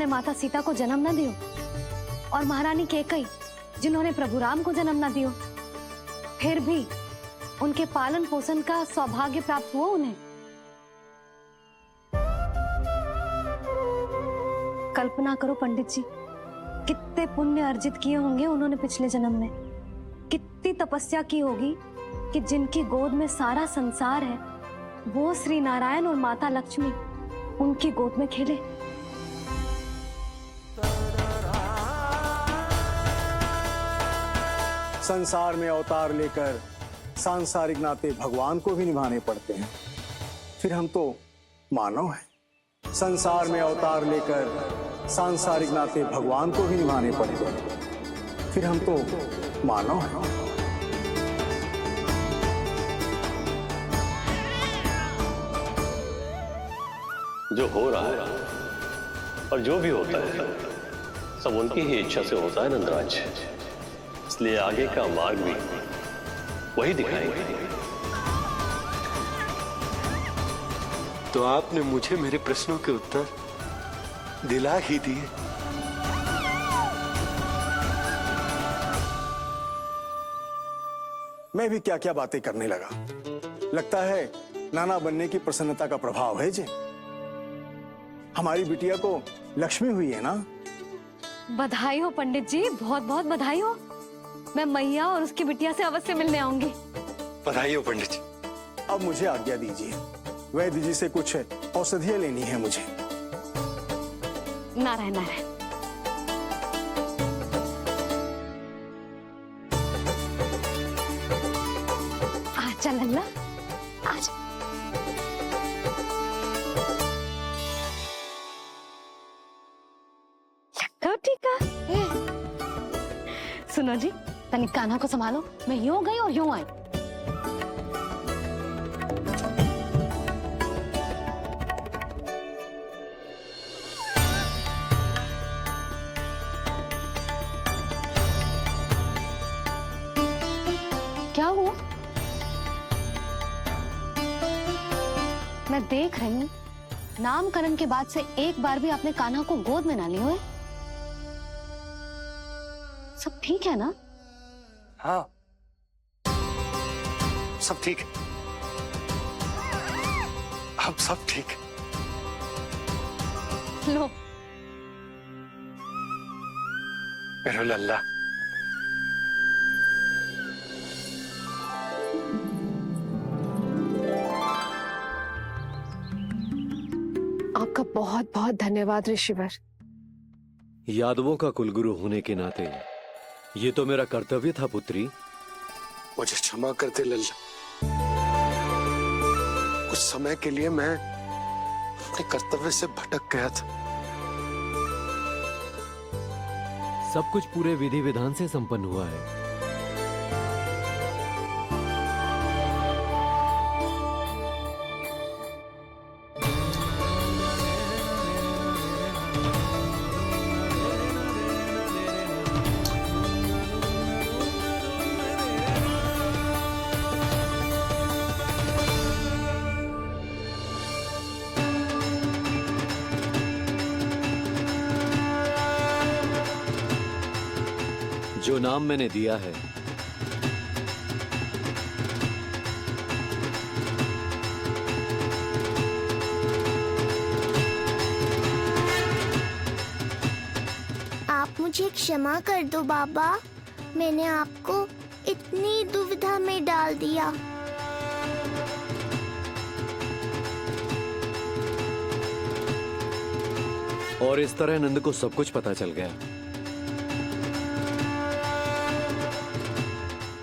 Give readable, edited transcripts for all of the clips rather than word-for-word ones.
माता सीता को जन्म न दियो और महारानी कैकई जिन्होंने प्रभु राम को जन्म न दियो, फिर भी उनके पालन पोषण का सौभाग्य प्राप्त हुआ उन्हें। कल्पना करो पंडित जी, कितने पुण्य अर्जित किए होंगे उन्होंने पिछले जन्म में, कितनी तपस्या की होगी कि जिनकी गोद में सारा संसार है वो श्री नारायण और माता लक्ष्मी उनकी गोद में खेले। संसार में अवतार लेकर सांसारिक नाते भगवान को भी निभाने पड़ते हैं, फिर हम तो मानव हैं। संसार में अवतार लेकर सांसारिक नाते भगवान को भी निभाने पड़ते हैं, फिर हम तो मानव हैं। जो हो रहा है और जो भी होता है सब उनकी ही इच्छा से होता है नंदराज, इसलिए आगे का मार्ग भी वही दिखाएंगे। तो आपने मुझे मेरे प्रश्नों के उत्तर दिला ही दिए। मैं भी क्या क्या बातें करने लगा। लगता है नाना बनने की प्रसन्नता का प्रभाव है जी। हमारी बिटिया को लक्ष्मी हुई है ना। बधाई हो पंडित जी, बहुत बहुत बधाई हो। मैं मैया और उसकी बिटिया से अवश्य मिलने आऊंगी। बधाई हो पंडित जी। अब मुझे आज्ञा दीजिए, वैद्य जी से कुछ औषधियां लेनी है मुझे। नारायण नारायण। आजा लल्ला, आजा। टीका सुनो जी, तनिक कान्हा को संभालो, मैं यूं गई और यूं आई। क्या हुआ? मैं देख रही हूँ नामकरण के बाद से एक बार भी आपने कान्हा को गोद में ना लिया है। सब ठीक है ना? हाँ, सब ठीक है। अब सब ठीक है। लो मेरा लल्ला। आपका बहुत बहुत धन्यवाद ऋषिवर। यादवों का कुलगुरु होने के नाते ये तो मेरा कर्तव्य था पुत्री। मुझे क्षमा कर दे लल्ला, कुछ समय के लिए मैं अपने कर्तव्य से भटक गया था। सब कुछ पूरे विधि विधान से संपन्न हुआ है। जो नाम मैंने दिया है आप मुझे क्षमा कर दो बाबा, मैंने आपको इतनी दुविधा में डाल दिया। और इस तरह नंद को सब कुछ पता चल गया।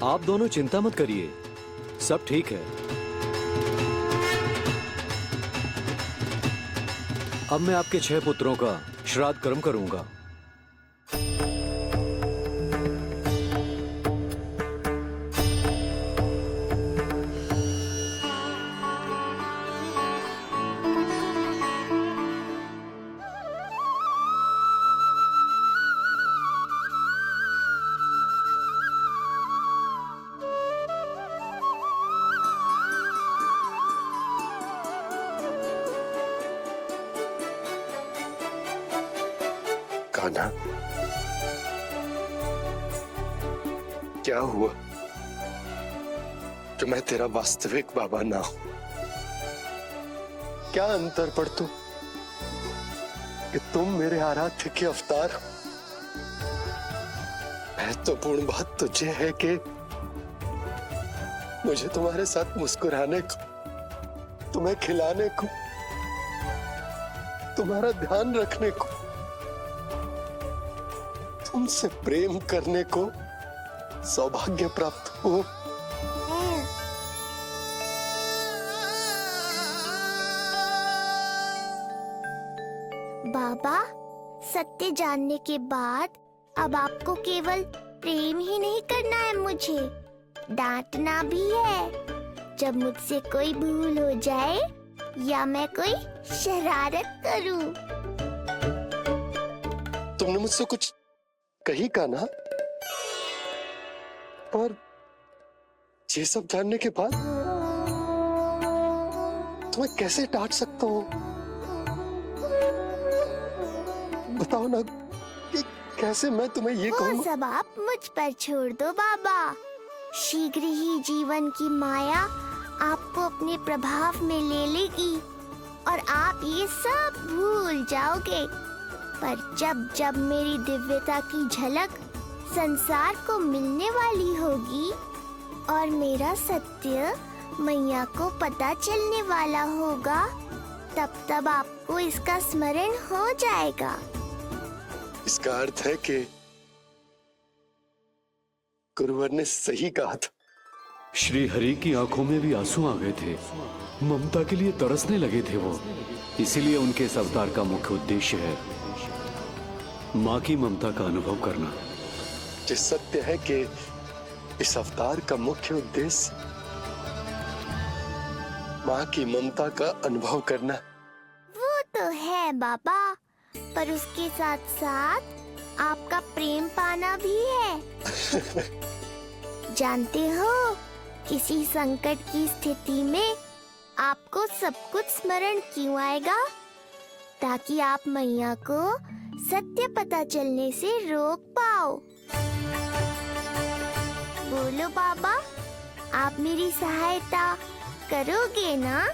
आप दोनों चिंता मत करिए, सब ठीक है। अब मैं आपके 6 पुत्रों का श्राद्ध कर्म करूंगा। कान्हा, क्या हुआ जो मैं तेरा वास्तविक बाबा ना हूं? क्या अंतर पड़ तू कि तुम मेरे आराध्य के अवतार हो? महत्वपूर्ण बात तुझे है कि मुझे तुम्हारे साथ मुस्कुराने को, तुम्हें खिलाने को, तुम्हारा ध्यान रखने को, तुमसे प्रेम करने को सौभाग्य प्राप्त हो। बाबा, सत्य जानने के बाद अब आपको केवल प्रेम ही नहीं करना है, मुझे डांटना भी है जब मुझसे कोई भूल हो जाए या मैं कोई शरारत करूं। तुमने मुझसे कुछ कही कान्हा, पर ये सब जानने के बाद तुम्हें कैसे डांट सकता हूँ? बताओ ना कि कैसे मैं तुम्हें ये वो कहूँ? सब आप मुझ पर छोड़ दो बाबा। शीघ्र ही जीवन की माया आपको अपने प्रभाव में ले लेगी और आप ये सब भूल जाओगे। पर जब जब मेरी दिव्यता की झलक संसार को मिलने वाली होगी और मेरा सत्य मैया को पता चलने वाला होगा, तब तब आपको इसका स्मरण हो जाएगा। इसका अर्थ है कि गुरुवर ने सही कहा था। श्री हरि की आंखों में भी आंसू आ गए थे, ममता के लिए तरसने लगे थे वो। इसीलिए उनके इस अवतार का मुख्य उद्देश्य है माँ की ममता का अनुभव करना। ये सत्य है कि इस अवतार का मुख्य उद्देश्य माँ की ममता का अनुभव करना। वो तो है बाबा, पर उसके साथ साथ आपका प्रेम पाना भी है। जानते हो, किसी संकट की स्थिति में आपको सब कुछ स्मरण क्यों आएगा? ताकि आप मैया को सत्य पता चलने से रोक पाओ। बोलो बाबा, आप मेरी सहायता करोगे ना?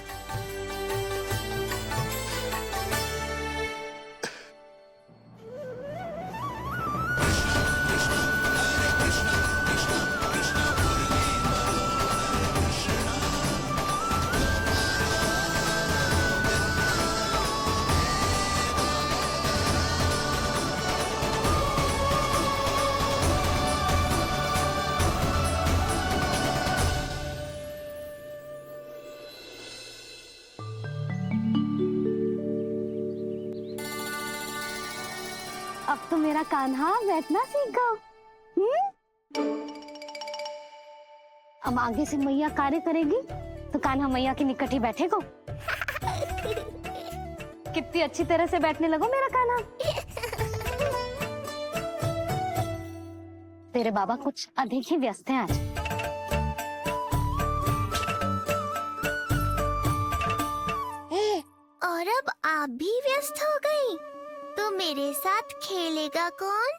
अब तो मेरा कान्हा बैठना सीख गया। अब आगे से मैया कार्य करेगी तो कान्हा मैया के निकट ही बैठेगा। कितनी अच्छी तरह से बैठने लगो मेरा कान्हा। तेरे बाबा कुछ अधिक ही व्यस्त हैं आज। और अब आप भी व्यस्त हो गई, तो मेरे साथ खेलेगा कौन?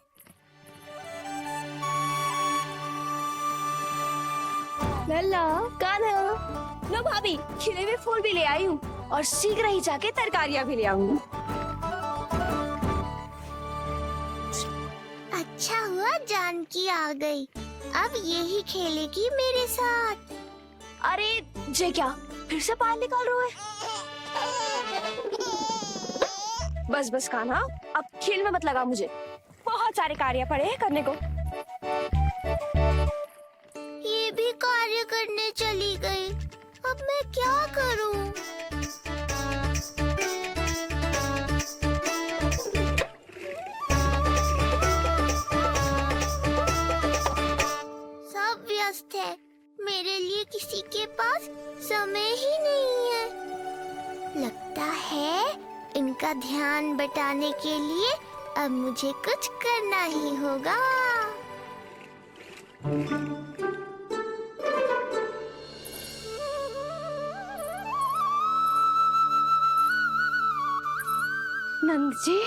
लल्ला, कान्हा, लो भाभी, खिले हुए फूल भी ले आई हूँ और शीघ्र ही जाके तरकारियाँ भी ले आऊंगी। अच्छा हुआ जानकी आ गई, अब यही खेलेगी मेरे साथ। अरे जे क्या, फिर से पानी निकाल रहे हो? बस बस कान्हा, अब खेल में मत लगा मुझे। बहुत सारे कार्य पड़े हैं करने को। ये भी कार्य करने चली गई, अब मैं क्या करूं? सब व्यस्त है, मेरे लिए किसी के पास समय ही नहीं है। लगता है इनका ध्यान बटाने के लिए अब मुझे कुछ करना ही होगा। नंद जी,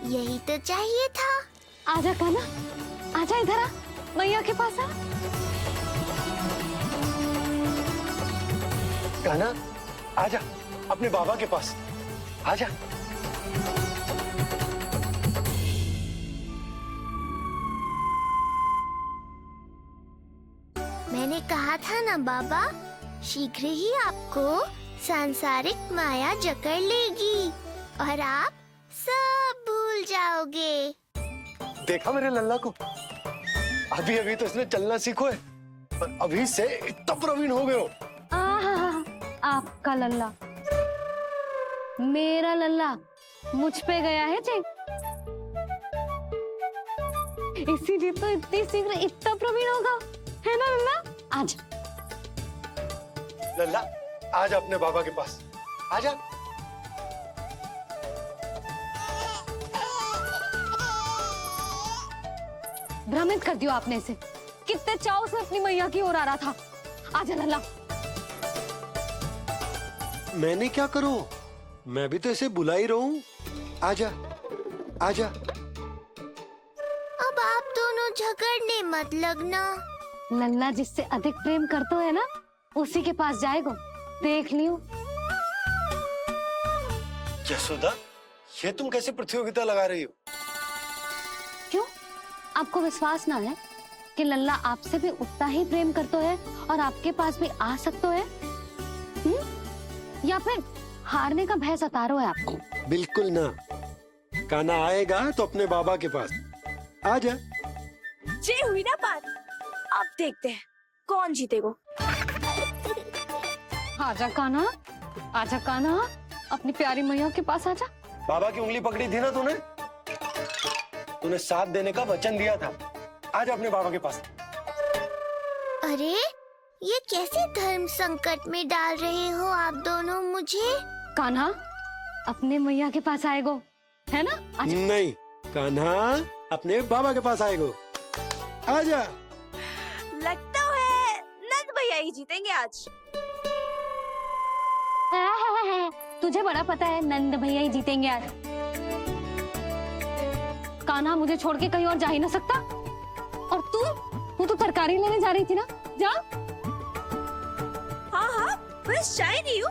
यही तो चाहिए था। आजा काना, आजा इधर आ, मैया के पास आ। कान्हा, आजा अपने बाबा के पास, आजा। मैंने कहा था ना बाबा, शीघ्र ही आपको सांसारिक माया जकड़ लेगी और आप सब भूल जाओगे। देखा मेरे लल्ला को, अभी अभी तो इसने चलना सीखो है, पर अभी से इतना प्रवीण हो गए हो। आपका लल्ला, मेरा लल्ला मुझ पे गया है जी, इसीलिए तो इतनी शीघ्र इतना प्रवीण होगा, है ना लल्ला? आजा लल्ला, आजा अपने बाबा के पास, आजा। भ्रमित कर दियो आपने इसे, कितने चाव से अपनी मैया की ओर आ रहा था। आजा लल्ला। मैंने क्या करूं, मैं भी तो इसे बुला ही रहा हूं। आजा, आजा। अब आप दोनों झगड़ने मत लगना। लल्ला जिससे अधिक प्रेम करते है ना, उसी के पास जाएगो, देख लियो। यशोदा, ये तुम कैसे प्रतियोगिता लगा रही हो? क्यों, आपको विश्वास ना है कि लल्ला आपसे भी उतना ही प्रेम करता है और आपके पास भी आ सकता है? या फिर हारने का भय सता रहा है आपको? बिल्कुल ना, कान्हा आएगा तो अपने बाबा के पास, आजा। जे हुई ना बात, अब देखते हैं कौन जीतेगा। आजा कान्हा, आजा कान्हा, अपनी प्यारी मैया के पास आजा। बाबा की उंगली पकड़ी थी ना तूने, तूने साथ देने का वचन दिया था, आजा अपने बाबा के पास। अरे ये कैसे धर्म संकट में डाल रहे हो आप दोनों मुझे? कान्हा अपने मैया के पास आएगो, है ना? आजा। नहीं, कान्हा अपने बाबा के पास आएगो, आजा। लगता है नंद भैया ही जीतेंगे आज। तुझे बड़ा पता है नंद भैया ही जीतेंगे आज। कान्हा मुझे छोड़ के कहीं और जा ही ना सकता। और तू तो तरकारी लेने जा रही थी ना, जा। हाँ हाँ, बस जा ही रही हूँ।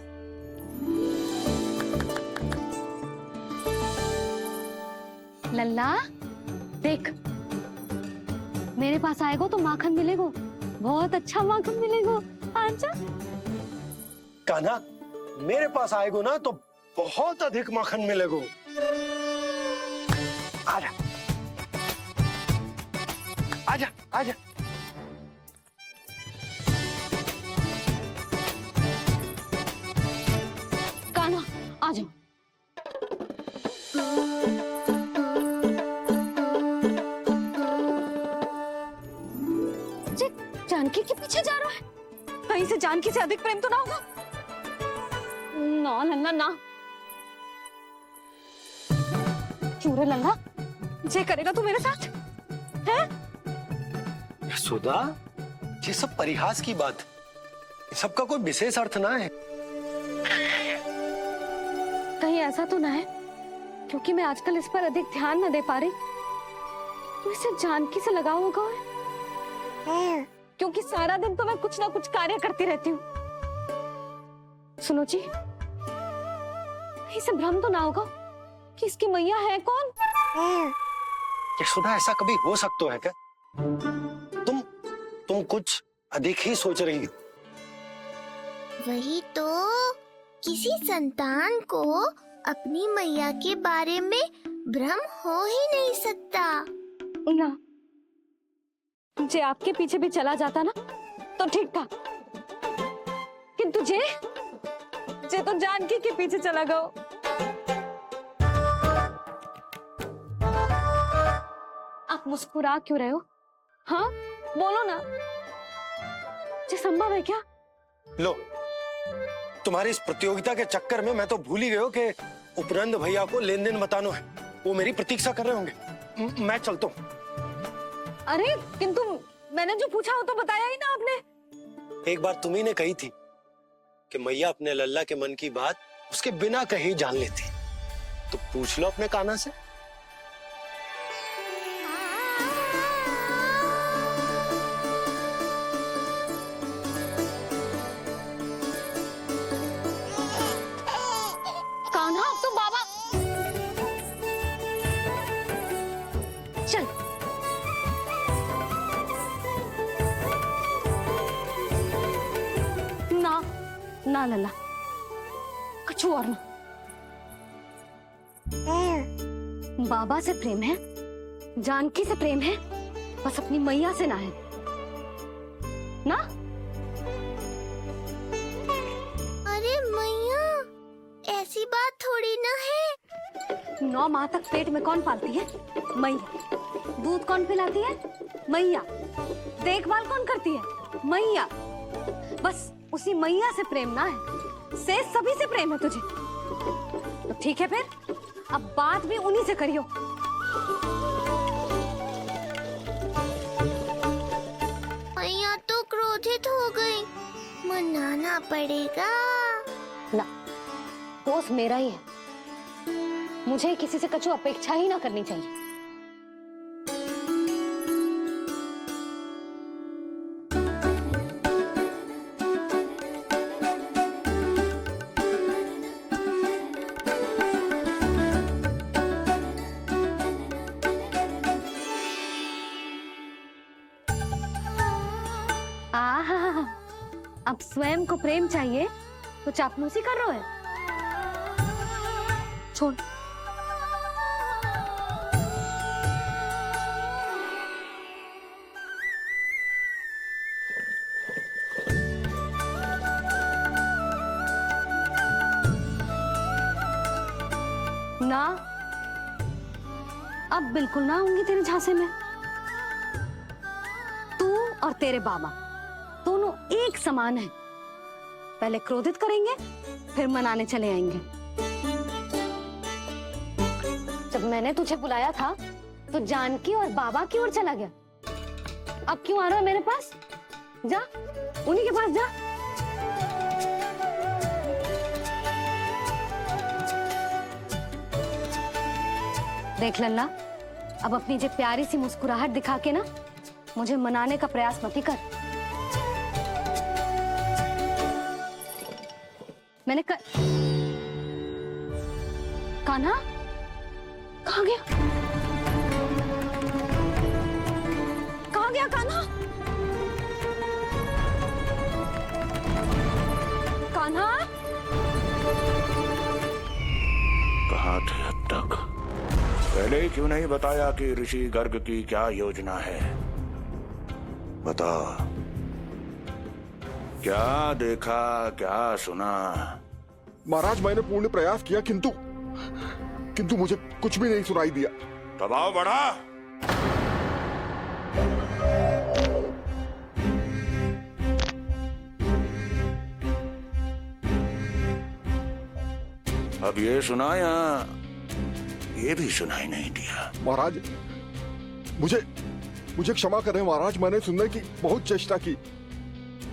लल्ला देख, मेरे पास आएगो तो माखन मिलेगो, बहुत अच्छा माखन मिलेगो, आजा। कान्हा मेरे पास आएगो ना तो बहुत अधिक माखन मिलेगो, आजा, आजा, आजा। कान्हा आ जाओ। जानकी के पीछे जा रहा है, कहीं से जानकी से अधिक प्रेम तो ना होगा? ना लल्ला ना। क्यों रे लल्ला, जे करेगा तू मेरे साथ है? यशोदा, ये सब परिहास की बात, सबका कोई विशेष अर्थ ना है। कहीं ऐसा तो ना है क्योंकि मैं आजकल इस पर अधिक ध्यान न दे पा रही तो इसे जानकी से लगाव होगा है? क्योंकि सारा दिन तो मैं कुछ ना कुछ कार्य करती रहती हूँ। सुनो जी, इसे भ्रम तो ना होगा कि इसकी मैया है कौन? यशोदा, ऐसा कभी हो सकता है क्या? तुम कुछ अधिक ही सोच रही हो। वही तो, किसी संतान को अपनी मैया के बारे में भ्रम हो ही नहीं सकता। ना, जे आपके पीछे भी चला जाता ना तो ठीक था, किंतु जे तो जानकी के पीछे चला गया। आप मुस्कुरा क्यों रहे हो? हाँ बोलो ना, ये संभव है क्या? लो, तुम्हारी इस प्रतियोगिता के चक्कर में मैं तो भूल ही गया कि उपनंद भैया को लेन देन बताना है, वो मेरी प्रतीक्षा कर रहे होंगे। मैं चलता हूँ। अरे किंतु मैंने जो पूछा वो तो बताया ही ना आपने। एक बार तुम्ही ने कही थी कि मैया अपने लल्ला के मन की बात उसके बिना कहीं जान लेती, तो पूछ लो अपने कान्हा से। ना लल्ला, कुछ और ना। बाबा से प्रेम है, जानकी से प्रेम है, बस अपनी मैया से ना है ना। अरे मैया, ऐसी बात थोड़ी ना है। 9 माह तक पेट में कौन पालती है? मैया। दूध कौन पिलाती है? मैया। देखभाल कौन करती है? मैया। बस उसी मैया से प्रेम ना है, से सभी से प्रेम है तुझे। तो ठीक है फिर, अब बात भी उन्हीं से करियो। मैया तो क्रोधित हो गई, मनाना पड़ेगा। ना, दोस्त मेरा ही है, मुझे किसी से कछु अपेक्षा ही ना करनी चाहिए। आहा, अब स्वयं को प्रेम चाहिए तो चापलूसी कर रहे हो? छोड़। ना, अब बिल्कुल ना आऊंगी तेरे झांसे में। तू और तेरे बाबा दोनों एक समान हैं। पहले क्रोधित करेंगे, फिर मनाने चले आएंगे। जब मैंने तुझे बुलाया था तो जानकी और बाबा की ओर चला गया। अब क्यों आ रहा है मेरे पास? जा, उन्हीं के पास जा। देख लल्ला, अब अपनी जे प्यारी सी मुस्कुराहट दिखा के ना मुझे मनाने का प्रयास मत ही कर। मैंने कान्हा कहाँ गया? कहाँ गया कान्हा? कान्हा कहाँ थे अब तक? पहले ही क्यों नहीं बताया कि ऋषि गर्ग की क्या योजना है? बता, क्या देखा, क्या सुना? महाराज, मैंने पूर्ण प्रयास किया किंतु मुझे कुछ भी नहीं सुनाई दिया। दबाव बढ़ा। अब ये सुना या ये भी सुनाई नहीं दिया? महाराज, मुझे क्षमा करें महाराज, मैंने सुनने की बहुत चेष्टा की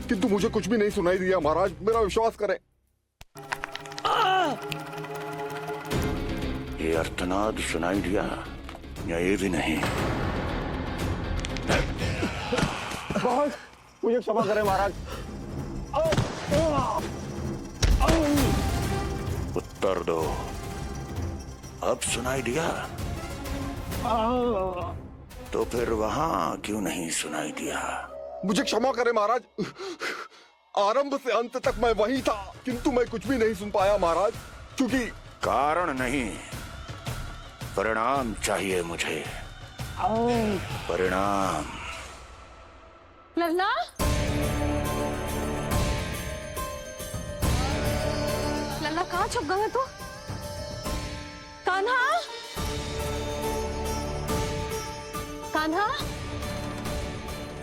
किंतु मुझे कुछ भी नहीं सुनाई दिया। महाराज, मेरा विश्वास करें। ये अर्थनाद सुनाई दिया या ये भी नहीं? महाराज, मुझे क्षमा करें महाराज। उत्तर दो, अब सुनाई दिया? तो फिर वहां क्यों नहीं सुनाई दिया? मुझे क्षमा करें महाराज, आरंभ से अंत तक मैं वही था किंतु मैं कुछ भी नहीं सुन पाया महाराज, क्योंकि कारण नहीं, परिणाम चाहिए मुझे। परिणाम। लल्ला, लल्ला कहाँ छुप गए तू? कान्हा, कान्हा,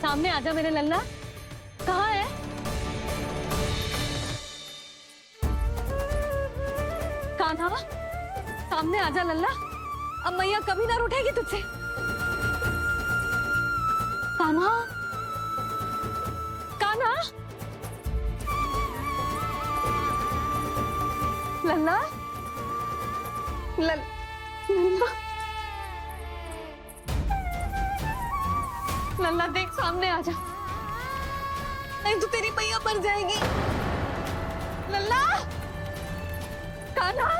सामने आजा मेरे लल्ला। कहाँ है? कान्हा, सामने आजा लल्ला। अब मैया कभी ना रूठेगी तुझसे। कान्हा, कान्हा, लल्ला, लल्ला, लल्ला देख, सामने आ जा, नहीं तो तेरी मैया मर जाएगी। लल्ला, कान्हा,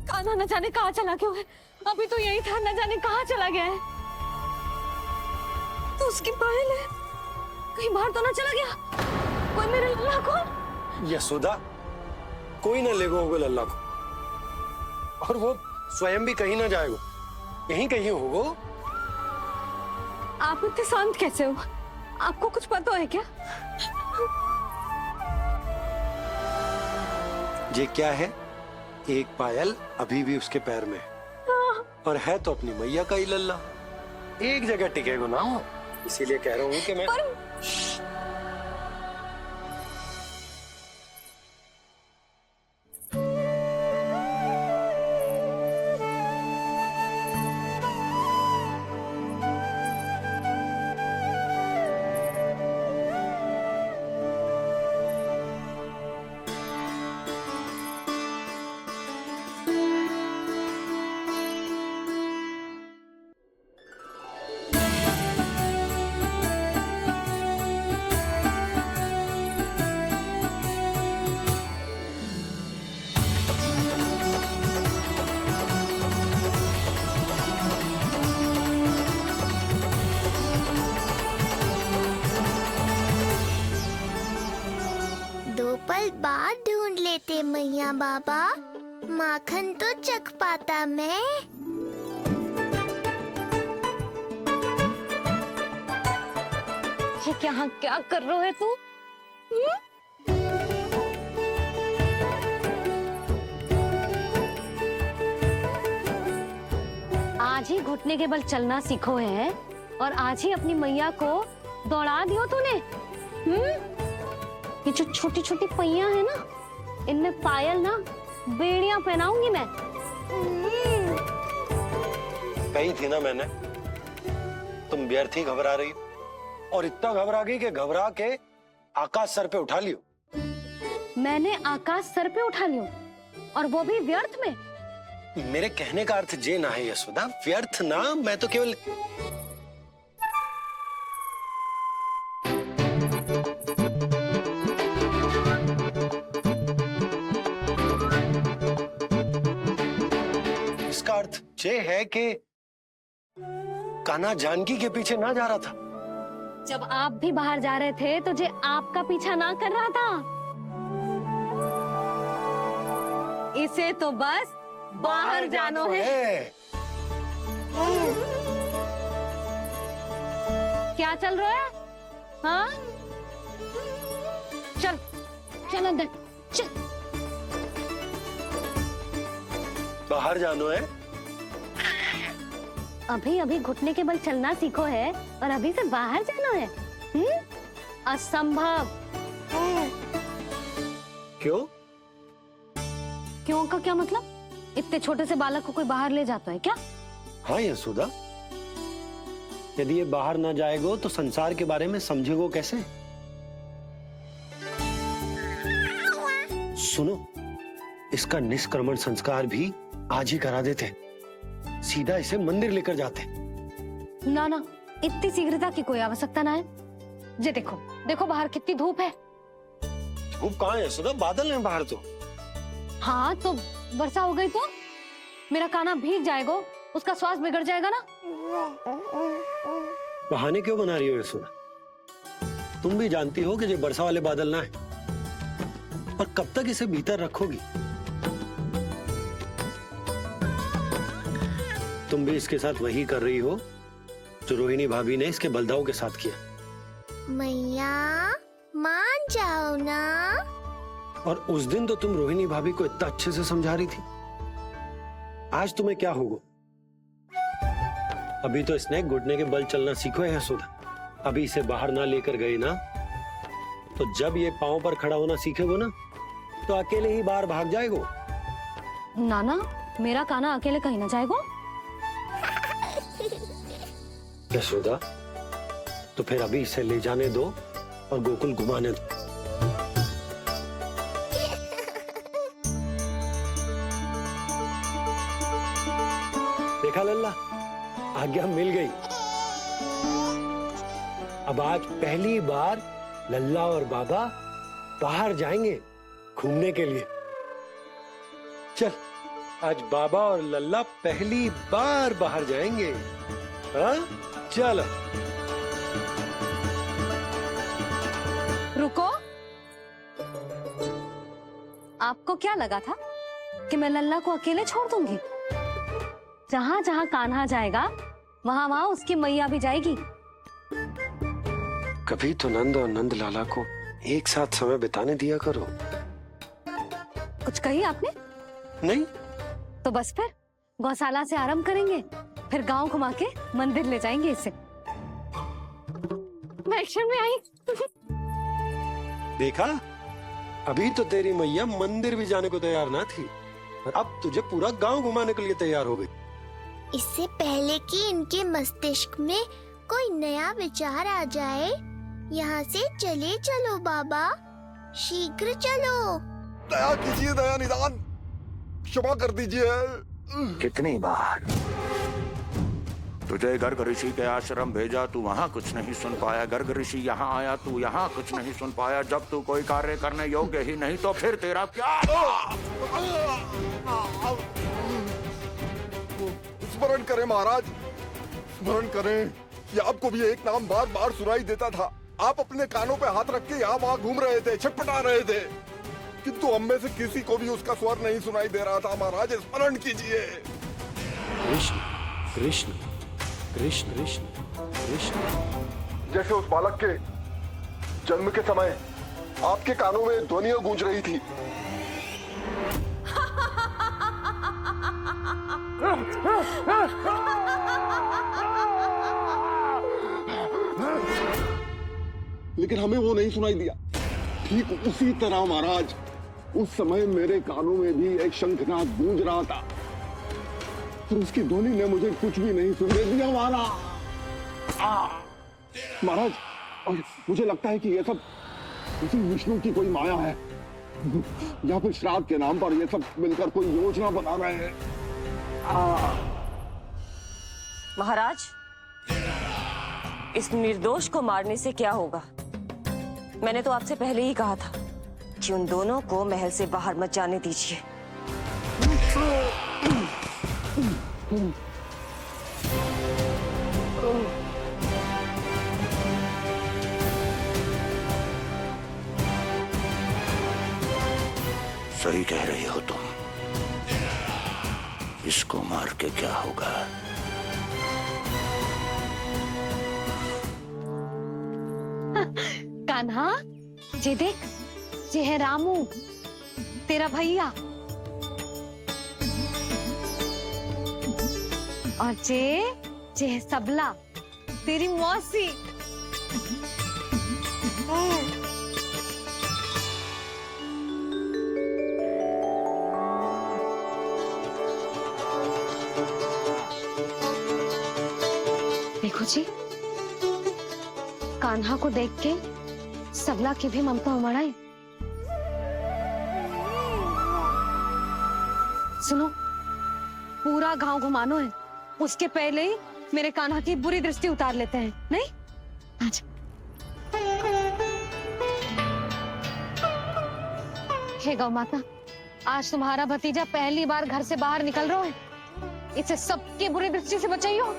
कान्हा न जाने कहाँ चला गया है। अभी तो यही था, न जाने कहाँ चला गया है। तो उसकी पायल है, कहीं बाहर तो ना चला गया? कोई मेरे लल्ला को। यशोदा, कोई ना लेगो होगा लल्ला को, और वो स्वयं भी कहीं ना जाएगो, यहीं कहीं होगो। आप इतने शांत कैसे हो? आपको कुछ पता है क्या? ये क्या है? एक पायल अभी भी उसके पैर में है, और है तो अपनी मैया का ही लल्ला, एक जगह टिकेगो ना हो, इसीलिए कह रहा हूँ कि मैं पल बाद ढूंढ लेते मैया बाबा, माखन तो चख पाता मैं। ये क्या कर रहे है तू? आज ही घुटने के बल चलना सीखो है, और आज ही अपनी मैया को दौड़ा दियो तूने। ये जो छोटी छोटी पहियां है ना, इनमें पायल ना बेड़ियां पहनाऊंगी मैं। कही थी ना मैंने, तुम व्यर्थ ही घबरा रही हो, और इतना घबरा गई कि घबरा के आकाश सर पे उठा लियो। मैंने आकाश सर पे उठा लियो, और वो भी व्यर्थ में? मेरे कहने का अर्थ जे ना है यशोदा, व्यर्थ ना, मैं तो केवल इसका अर्थ ये है कि कान्हा जानकी के पीछे ना जा रहा था। जब आप भी बाहर जा रहे थे तो जे आपका पीछा ना कर रहा था। इसे तो बस बाहर जानो है। क्या चल रहा है? हाँ, चल चल अंदर चल। बाहर जानो है? अभी अभी घुटने के बल चलना सीखो है, और अभी से बाहर जाना है? असंभव। क्यों? क्यों का क्या मतलब? इतने छोटे से बालक को कोई बाहर ले जाता है क्या? हाँ यशोदा, यदि ये बाहर ना जाएगो तो संसार के बारे में समझेगो कैसे? सुनो, इसका निष्क्रमण संस्कार भी आज ही करा देते, सीधा इसे मंदिर लेकर जाते। ना ना, इतनी शीघ्रता की कोई आवश्यकता ना है। जे देखो देखो बाहर कितनी धूप है। धूप कहाँ है यशोदा? बादल है बाहर तो। हाँ तो वर्षा हो गई तो मेरा कान्हा भीग जाएगा, उसका स्वास्थ्य बिगड़ जाएगा ना। बहाने क्यों बना रही हो यशोदा? तुम भी जानती हो कि ये वर्षा वाले बादल ना है, और कब तक इसे भीतर रखोगी? तुम भी इसके साथ वही कर रही हो जो रोहिणी भाभी ने इसके बलदाऊ के साथ किया। मैया मान जाओ ना। और उस दिन तो तुम रोहिणी भाभी को इतना अच्छे से समझा रही थी, आज तुम्हें क्या होगा? अभी तो इसने घुटने के बल चलना सीखो है यशोदा। अभी इसे बाहर ना लेकर गए ना, तो जब ये पांव पर खड़ा होना सीखेगो ना, तो अकेले ही बाहर भाग जाएगो। नाना, मेरा कान्हा अकेले कहीं ना जाएगा। यशोदा, तो फिर अभी इसे ले जाने दो और गोकुल घुमाने दो। देखा लल्ला, आज्ञा मिल गई। अब आज पहली बार लल्ला और बाबा बाहर जाएंगे घूमने के लिए। चल, आज बाबा और लल्ला पहली बार बाहर जाएंगे। हाँ, चलो। रुको आपको क्या लगा था कि मैं लल्ला को अकेले छोड़ दूंगी? जहां जहां कान्हा जाएगा वहां वहां उसकी मैया भी जाएगी। कभी तो नंद और नंद लाला को एक साथ समय बिताने दिया करो। कुछ कही आपने? नहीं। तो बस फिर गौशाला से आरंभ करेंगे, फिर गांव घुमा के मंदिर ले जाएंगे इसे। मैं एक्शन में आई। देखा, अभी तो तेरी मैया मंदिर भी जाने को तैयार ना थी, और अब तुझे पूरा गांव घुमाने के लिए तैयार हो गई। इससे पहले कि इनके मस्तिष्क में कोई नया विचार आ जाए, यहाँ से चले चलो बाबा, शीघ्र चलो। दया कीजिए, दया निदान, क्षमा कर दीजिए। कितनी बार तुझे गर्ग ऋषि के आश्रम भेजा, तू वहाँ कुछ नहीं सुन पाया। गर्ग ऋषि यहाँ आया, तू यहाँ कुछ नहीं सुन पाया। जब तू कोई कार्य करने योग्य ही नहीं तो फिर तेरा क्या? स्मरण करें महाराज, स्मरण करें कि आपको भी एक नाम बार बार सुनाई देता था। आप अपने कानों पे हाथ रख के यहाँ वहाँ घूम रहे थे, छटपटा रहे थे, किंतु हम में से किसी को भी उसका स्वर नहीं सुनाई दे रहा था। महाराज स्मरण कीजिए। कृष्ण कृष्ण कृष्ण कृष्ण कृष्ण। जैसे उस बालक के जन्म के समय आपके कानों में ध्वनियां गूंज रही थी। लेकिन हमें वो नहीं सुनाई दिया। ठीक उसी तरह महाराज, उस समय मेरे कानों में भी एक शंखनाद गूंज रहा था, पर उसकी ध्वनि ने मुझे कुछ भी नहीं सुनने दिया महाराज। और मुझे लगता है कि ये सब किसी विष्णु की कोई माया है, या फिर श्राद्ध के नाम पर ये सब मिलकर कोई योजना बना रहे हैं। महाराज, इस निर्दोष को मारने से क्या होगा? मैंने तो आपसे पहले ही कहा था कि उन दोनों को महल से बाहर मत जाने दीजिए। सही कह रही हो तुम। इसको मार के क्या होगा? कान्हा, जे देख, जे है रामू, तेरा भैया, और जे है सबला, तेरी मौसी। देखो जी, कान्हा को देख के सबला की भी ममता उमड़ आई। सुनो, पूरा गांव घुमानो है, उसके पहले ही मेरे कान्हा की बुरी दृष्टि उतार लेते हैं, नहीं? अच्छा। हे गौ माता, आज तुम्हारा भतीजा पहली बार घर से बाहर निकल रहा है, इसे सबकी बुरी दृष्टि से बचाइयो।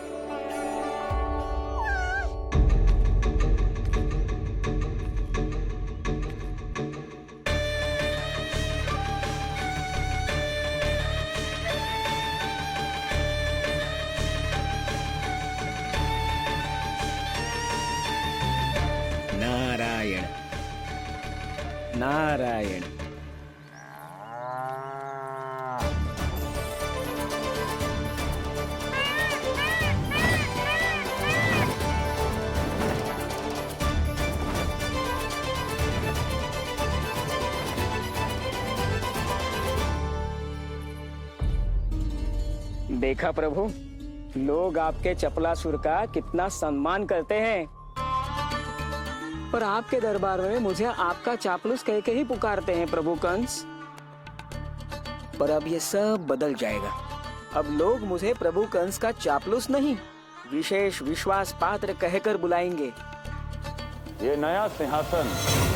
नारायण नारायण। देखा प्रभु, लोग आपके चपलासुर का कितना सम्मान करते हैं, पर आपके दरबार में मुझे आपका चापलूस कह के ही पुकारते हैं प्रभु कंस। पर अब ये सब बदल जाएगा। अब लोग मुझे प्रभु कंस का चापलूस नहीं, विशेष विश्वास पात्र कहकर बुलाएंगे। ये नया सिंहासन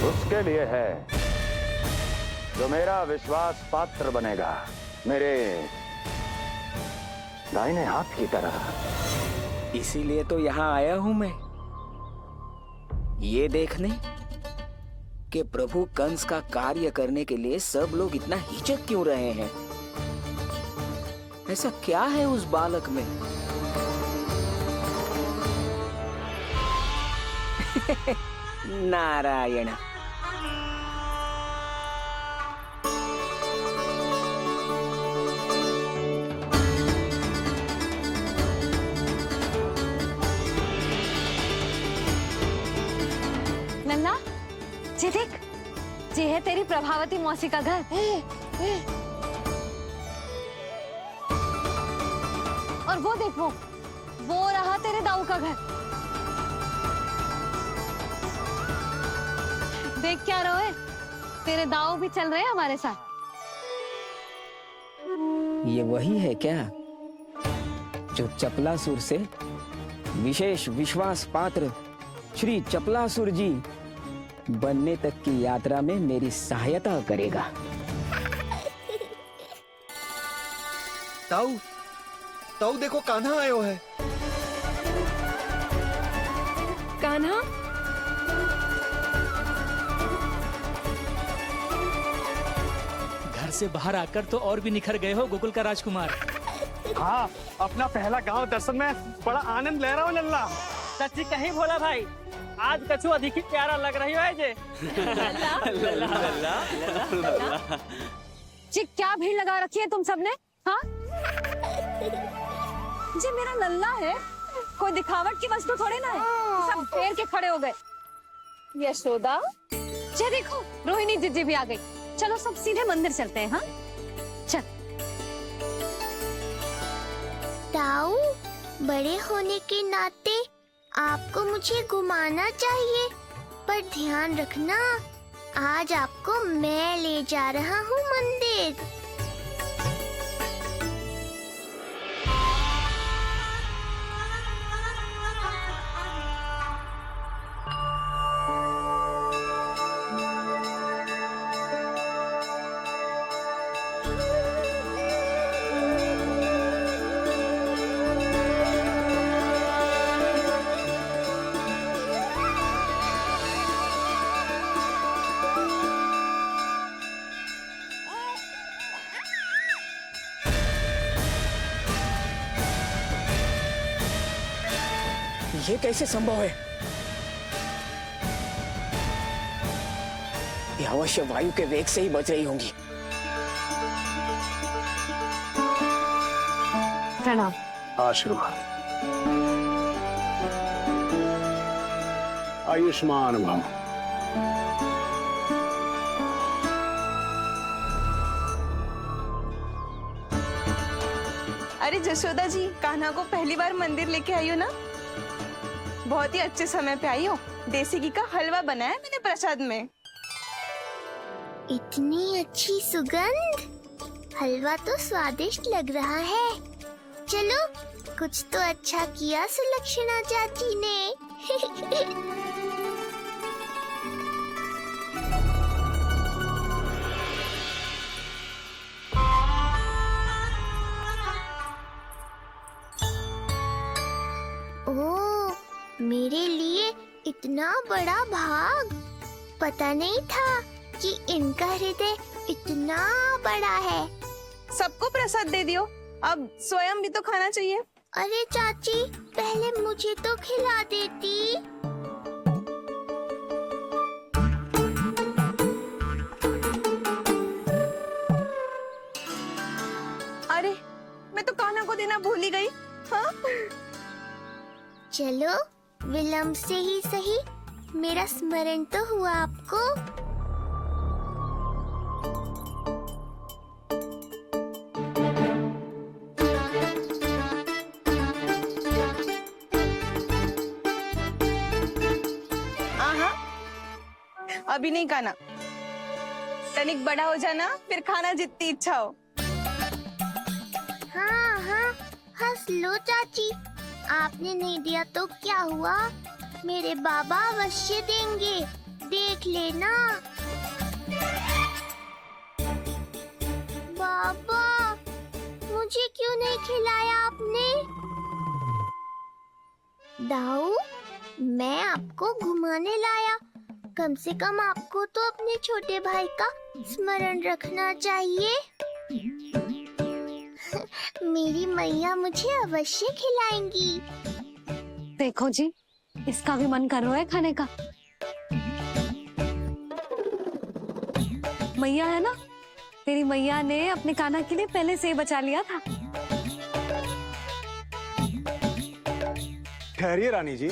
उसके लिए है जो मेरा विश्वास पात्र बनेगा, मेरे दाहिने हाथ की तरह। इसीलिए तो यहाँ आया हूँ मैं, ये देखने आपके प्रभु कंस का कार्य करने के लिए सब लोग इतना हिचक क्यों रहे हैं? ऐसा क्या है उस बालक में? नारायण। नन्ना, जी देख, ये है तेरी प्रभावती मौसी का घर। और वो देख, वो रहा तेरे दाऊ का घर। देख क्या रोए, तेरे दाऊ भी चल रहे हैं हमारे साथ। ये वही है क्या जो चपलासुर से विशेष विश्वास पात्र श्री चपलासुर जी बनने तक की यात्रा में मेरी सहायता करेगा? ताऊ, ताऊ देखो कान्हा आयो है। कान्हा, घर से बाहर आकर तो और भी निखर गए हो गोकुल का राजकुमार। हाँ, अपना पहला गांव दर्शन में बड़ा आनंद ले रहा हूँ लल्ला। सच्ची कहीं भोला भाई, आज कछु अधिक ही प्यारा लग रही है जे। जी क्या भीड़ लगा रखी है तुम सबने? हाँ जी, मेरा लल्ला है, कोई दिखावट की वस्तु थोड़ी ना है। सब फेर के खड़े हो गए। यशोदा, जी देखो, रोहिणी जीजी भी आ गई। चलो सब सीधे मंदिर चलते हैं। हाँ चल। ताऊ, बड़े होने के नाते आपको मुझे घुमाना चाहिए, पर ध्यान रखना, आज आपको मैं ले जा रहा हूँ मंदिर। ये कैसे संभव है? ये अवश्य वायु के वेग से ही बच रही होंगी। प्रणाम। आशीर्वाद। आयुष्मान भव। अरे जशोदा जी, कान्हा को पहली बार मंदिर लेके आई हो ना? बहुत ही अच्छे समय पे आई हो। देसी घी का हलवा बनाया मैंने प्रसाद में। इतनी अच्छी सुगंध, हलवा तो स्वादिष्ट लग रहा है। चलो, कुछ तो अच्छा किया सुलक्षणा चाची ने। ओह, मेरे लिए इतना बड़ा भाग, पता नहीं था कि इनका हृदय इतना बड़ा है। सबको प्रसाद दे दियो, अब स्वयं भी तो खाना चाहिए। अरे चाची, पहले मुझे तो खिला देती। अरे, मैं तो कान्हा को देना भूल ही गई। हाँ? चलो, विलंब से ही सही, मेरा स्मरण तो हुआ आपको। अभी नहीं खाना, तनिक बड़ा हो जाना, फिर खाना जितनी इच्छा हो। हाँ हाँ, हंस लो चाची, आपने नहीं दिया तो क्या हुआ, मेरे बाबा अवश्य देंगे, देख लेना। बाबा, मुझे क्यों नहीं खिलाया आपने? दाऊ, मैं आपको घुमाने लाया, कम से कम आपको तो अपने छोटे भाई का स्मरण रखना चाहिए। मेरी मैया मुझे अवश्य खिलाएंगी। देखो जी, इसका भी मन कर रहा है खाने का। मैया है ना, तेरी मैया ने अपने कान्हा के लिए पहले से ही बचा लिया था। ठहरिए रानी जी,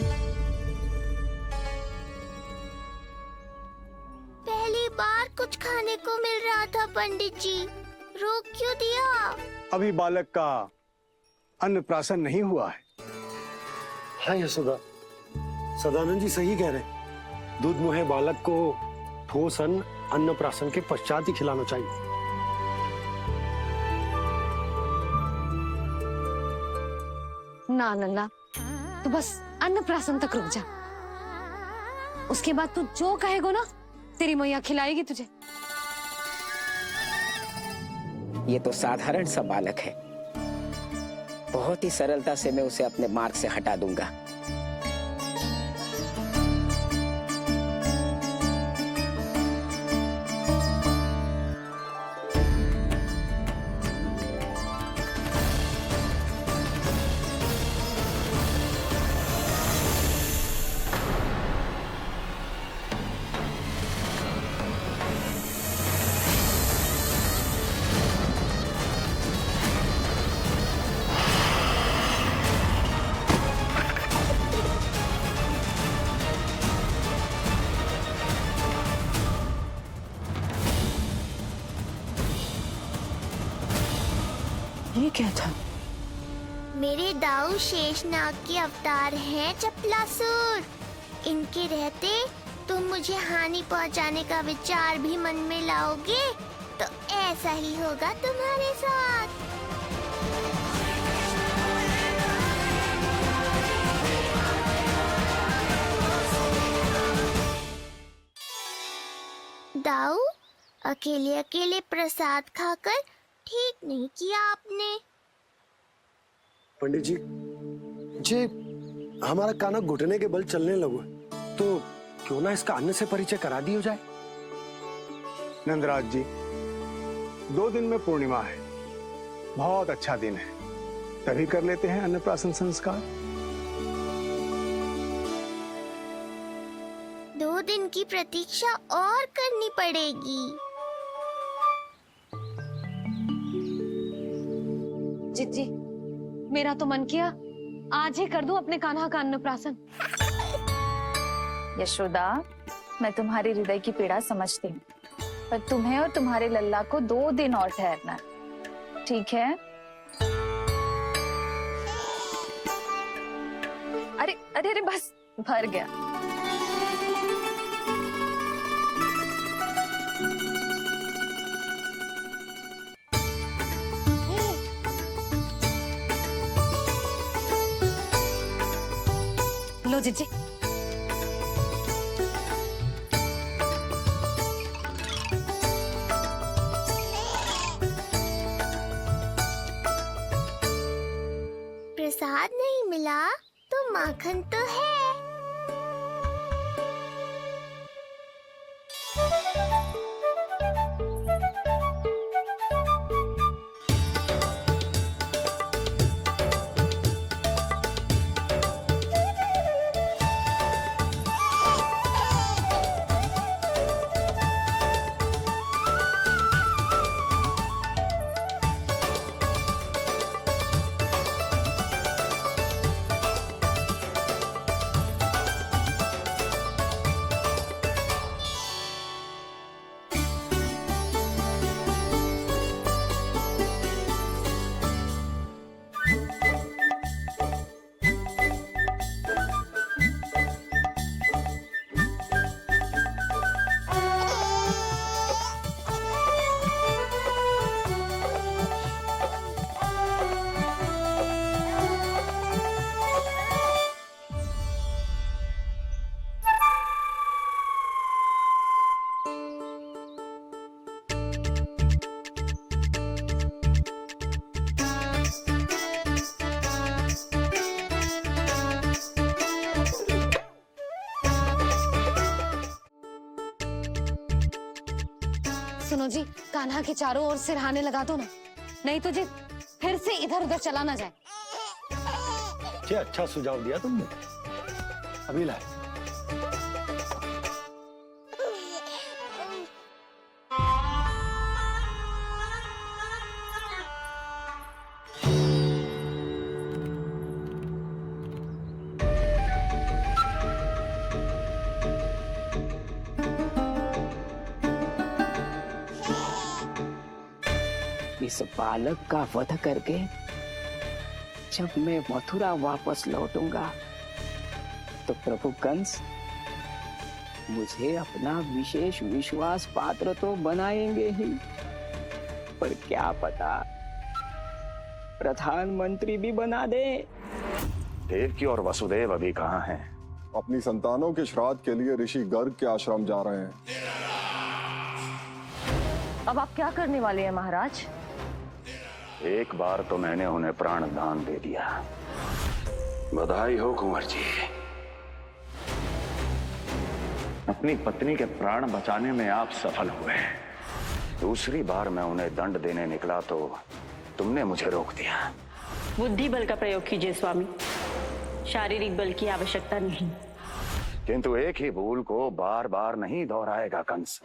पहली बार कुछ खाने को मिल रहा था पंडित जी, रोक क्यों दिया? अभी बालक का अन्नप्राशन नहीं हुआ है। हाँ यशोदा, सदानंद जी सही कह रहे। दूध मुहे बालक को ठोस अन्नप्राशन के पश्चात ही खिलाना चाहिए। ना लल्ला, तू बस अन्नप्राशन तक रुक जा। उसके बाद तू जो कहेगो ना, तेरी मैया खिलाएगी तुझे। ये तो साधारण सा बालक है, बहुत ही सरलता से मैं उसे अपने मार्ग से हटा दूंगा। ये क्या था? मेरे दाऊ शेषनाग के अवतार हैं चपलासुर। इनके रहते तुम मुझे हानि पहुंचाने का विचार भी मन में लाओगे तो ऐसा ही होगा तुम्हारे साथ। दाऊ, अकेले अकेले प्रसाद खाकर ठीक नहीं किया आपने। पंडित जी, जे हमारा कान्हा घुटने के बल चलने लगो तो क्यों ना इसका अन्न से परिचय करा दिया जाए। नंदराज जी, 2 दिन में पूर्णिमा है, बहुत अच्छा दिन है, तभी कर लेते हैं अन्नप्राशन संस्कार। 2 दिन की प्रतीक्षा और करनी पड़ेगी। जिज्जी, मेरा तो मन किया आज ही कर दूं अपने कान्हा का अन्नप्राशन। यशोदा, मैं तुम्हारी हृदय की पीड़ा समझती हूँ, पर तुम्हें और तुम्हारे लल्ला को 2 दिन और ठहरना है, ठीक है? अरे अरे अरे, बस भर गया। लो जिज्जी। प्रसाद नहीं मिला तो माखन तो है। सुनो जी, कान्हा के चारों ओर सिरहाने लगा दो ना, नहीं तो जी फिर से इधर उधर चला ना जाए। ये अच्छा सुझाव दिया तुमने, अभी लाए। इस बालक का वध करके जब मैं मथुरा वापस लौटूंगा तो प्रभु कंस मुझे अपना विशेष विश्वास पात्र तो बनाएंगे ही, पर क्या पता प्रधानमंत्री भी बना दे। देवकी और वसुदेव अभी कहाँ हैं? अपनी संतानों के श्राद्ध के लिए ऋषि गर्ग के आश्रम जा रहे हैं। अब आप क्या करने वाले हैं महाराज? एक बार तो मैंने उन्हें प्राण दान दे दिया। बधाई हो कुंवर जी, अपनी पत्नी के प्राण बचाने में आप सफल हुए। दूसरी बार मैं उन्हें दंड देने निकला तो तुमने मुझे रोक दिया। बुद्धि बल का प्रयोग कीजिए स्वामी, शारीरिक बल की आवश्यकता नहीं। किंतु एक ही भूल को बार बार नहीं दोहराएगा कंस।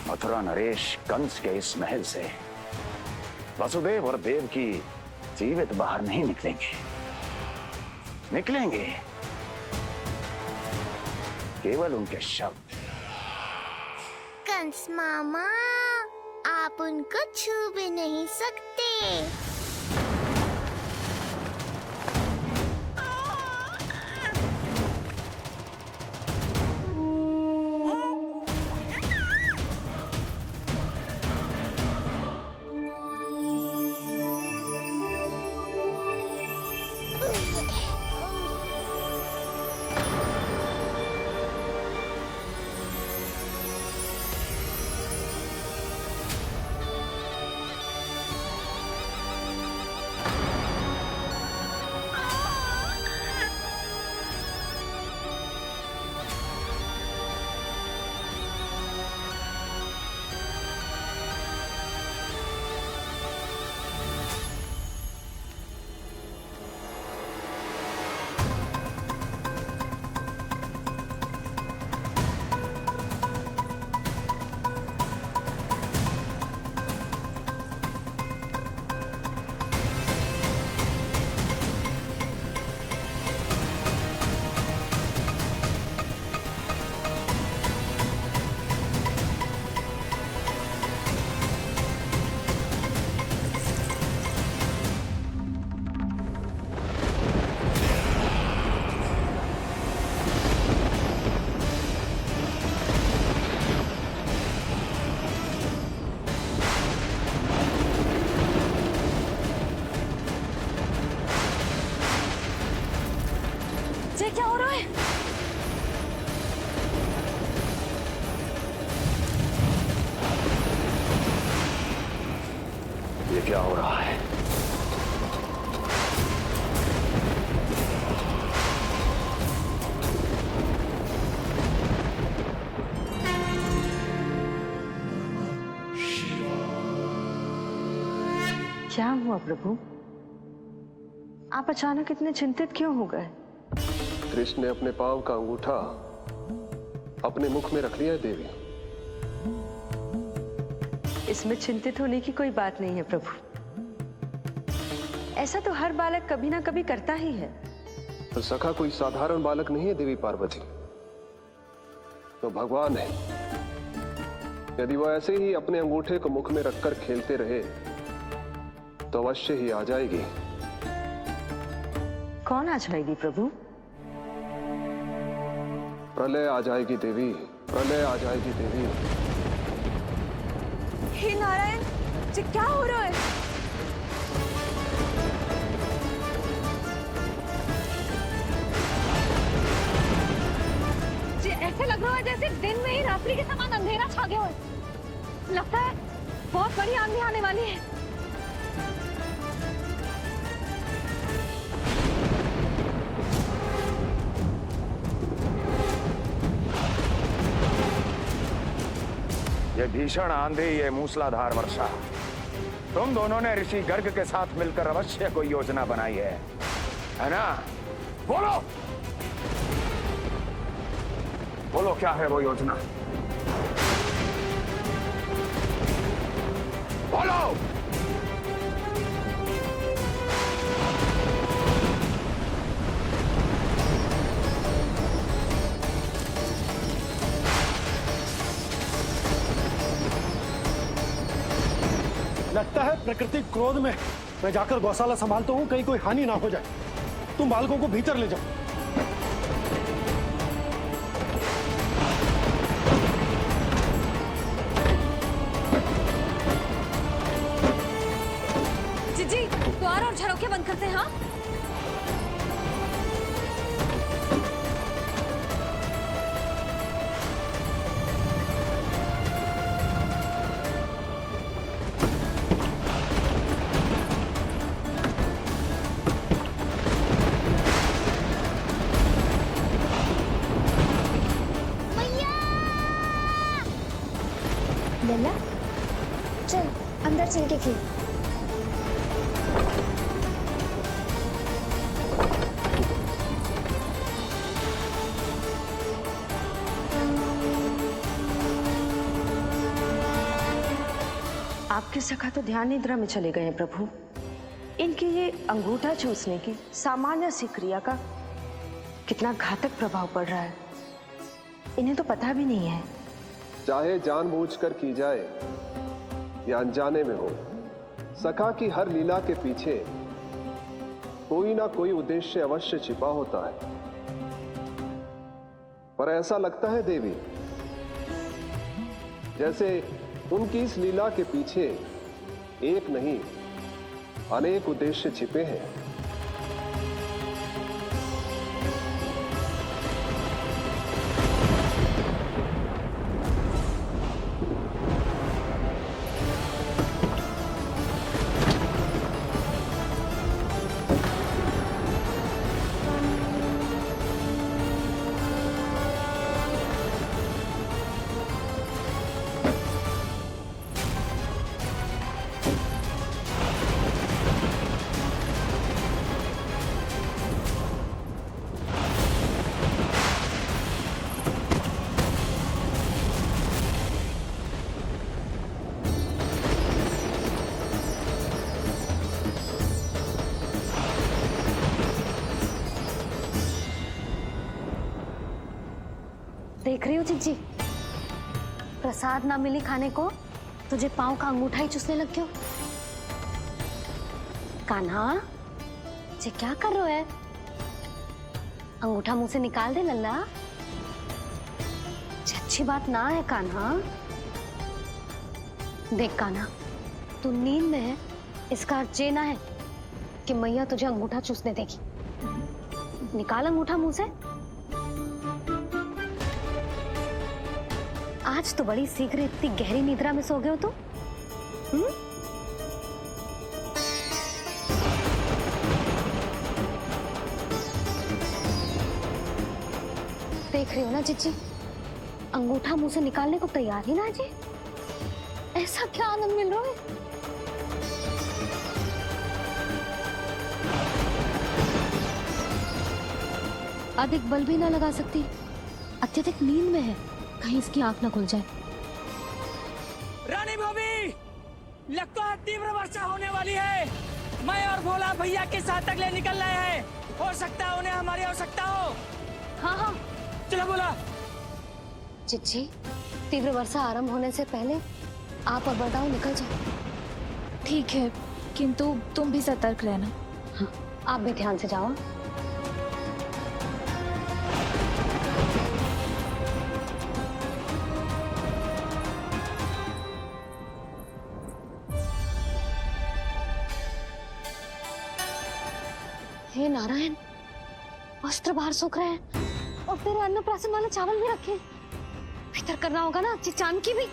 मथुरा नरेश कंस के इस महल से वसुदेव और देवकी जीवित बाहर नहीं निकलेंगे, केवल उनके शव। कंस मामा, आप उनको छू भी नहीं सकते। ये क्या हो रहा है? ये क्या हो रहा है? क्या हुआ प्रभु? आप अचानक इतने चिंतित क्यों हो गए? कृष्ण ने अपने पांव का अंगूठा अपने मुख में रख लिया है देवी। इसमें चिंतित होने की कोई बात नहीं है प्रभु। ऐसा तो हर बालक कभी ना कभी करता ही है। तो सखा कोई साधारण बालक नहीं है देवी पार्वती, तो भगवान है। यदि वो ऐसे ही अपने अंगूठे को मुख में रखकर खेलते रहे तो अवश्य ही आ जाएगी। कौन आ जाएगी प्रभु? प्रलय आ जाएगी देवी, प्रलय आ जाएगी देवी। हे नारायण, ये क्या हो रहा है? ये ऐसे लग रहा है जैसे दिन में ही रात्रि के समान अंधेरा छा गया हो। लगता है बहुत बड़ी आंधी आने वाली है। ये भीषण आंधी, ये मूसलाधार वर्षा, तुम दोनों ने ऋषि गर्ग के साथ मिलकर अवश्य कोई योजना बनाई है ना? बोलो बोलो, क्या है वो योजना? बोलो। लगता है प्रकृति क्रोध में। मैं जाकर गौशाला संभालता हूँ, कहीं कोई हानि ना हो जाए। तुम बालकों को भीतर ले जाओ। जीजी, द्वार और झरोखे बंद करते हैं। हाँ, लल्ला, चल अंदर चल के खेल। आपके सखा तो ध्यान निद्रा में चले गए हैं प्रभु। इनकी ये अंगूठा चूसने की सामान्य सी क्रिया का कितना घातक प्रभाव पड़ रहा है, इन्हें तो पता भी नहीं है। चाहे जानबूझकर की जाए या अनजाने में हो, सखा की हर लीला के पीछे कोई ना कोई उद्देश्य अवश्य छिपा होता है। पर ऐसा लगता है देवी, जैसे उनकी इस लीला के पीछे एक नहीं अनेक उद्देश्य छिपे हैं। देख रही हो जीजी, प्रसाद ना मिली खाने को, तुझे पांव का अंगूठा ही चूसने लग गयो। कान्हा, ये क्या कर रहे है? अंगूठा मुंह से निकाल दे लल्ला। ये अच्छी बात ना है कान्हा। देख कान्हा, तू नींद में है, इसका अर्थ ये ना है कि मैया तुझे अंगूठा चूसने देगी। निकाल अंगूठा मुंह से। आज तो बड़ी शीघ्र इतनी गहरी निद्रा में सो गए हो तुम। देख रही हो ना जीजी, अंगूठा मुंह से निकालने को तैयार ही ना जी। ऐसा क्या आनंद मिल रहा है? अधिक बल भी ना लगा सकती, अत्यधिक नींद में है, कहीं इसकी आंख ना खुल जाए। रानी भाभी, लगता है तीव्र वर्षा होने वाली है। मैं और भोला भैया के साथ अगले निकल रहे हैं। हो सकता है उन्हें हमारी आवश्यकता हो। हाँ हाँ, चलो बोला। चिच्ची, तीव्र वर्षा आरंभ होने से पहले आप और बरदाऊ निकल जाओ। ठीक है, किंतु तुम भी सतर्क रहना। हाँ, आप भी ध्यान से जाओ। हे नारायण, वस्त्र बाहर सूख रहे हैं और फिर अन्नप्राशन वाले चावल भी रखे। भीतर करना होगा ना चांद की भी।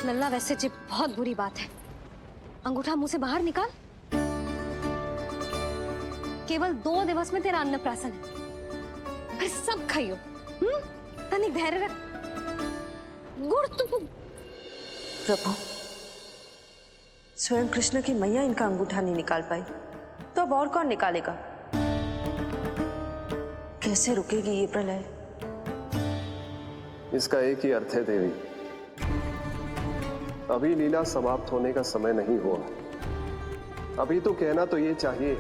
लल्ला वैसे जी बहुत बुरी बात है। अंगूठा मुंह से बाहर निकाल। केवल 2 दिवस में तेरा अन्नप्राशन है, फिर सब खाइयो। तनिक धैर्य रख। गुड़ तू प्रभु, स्वयं कृष्ण की मैया इनका अंगूठा नहीं निकाल पाई, तो अब और कौन निकालेगा? कैसे रुकेगी ये प्रलय? इसका एक ही अर्थ है देवी, अभी लीला समाप्त होने का समय नहीं हुआ। अभी तो कहना तो ये चाहिए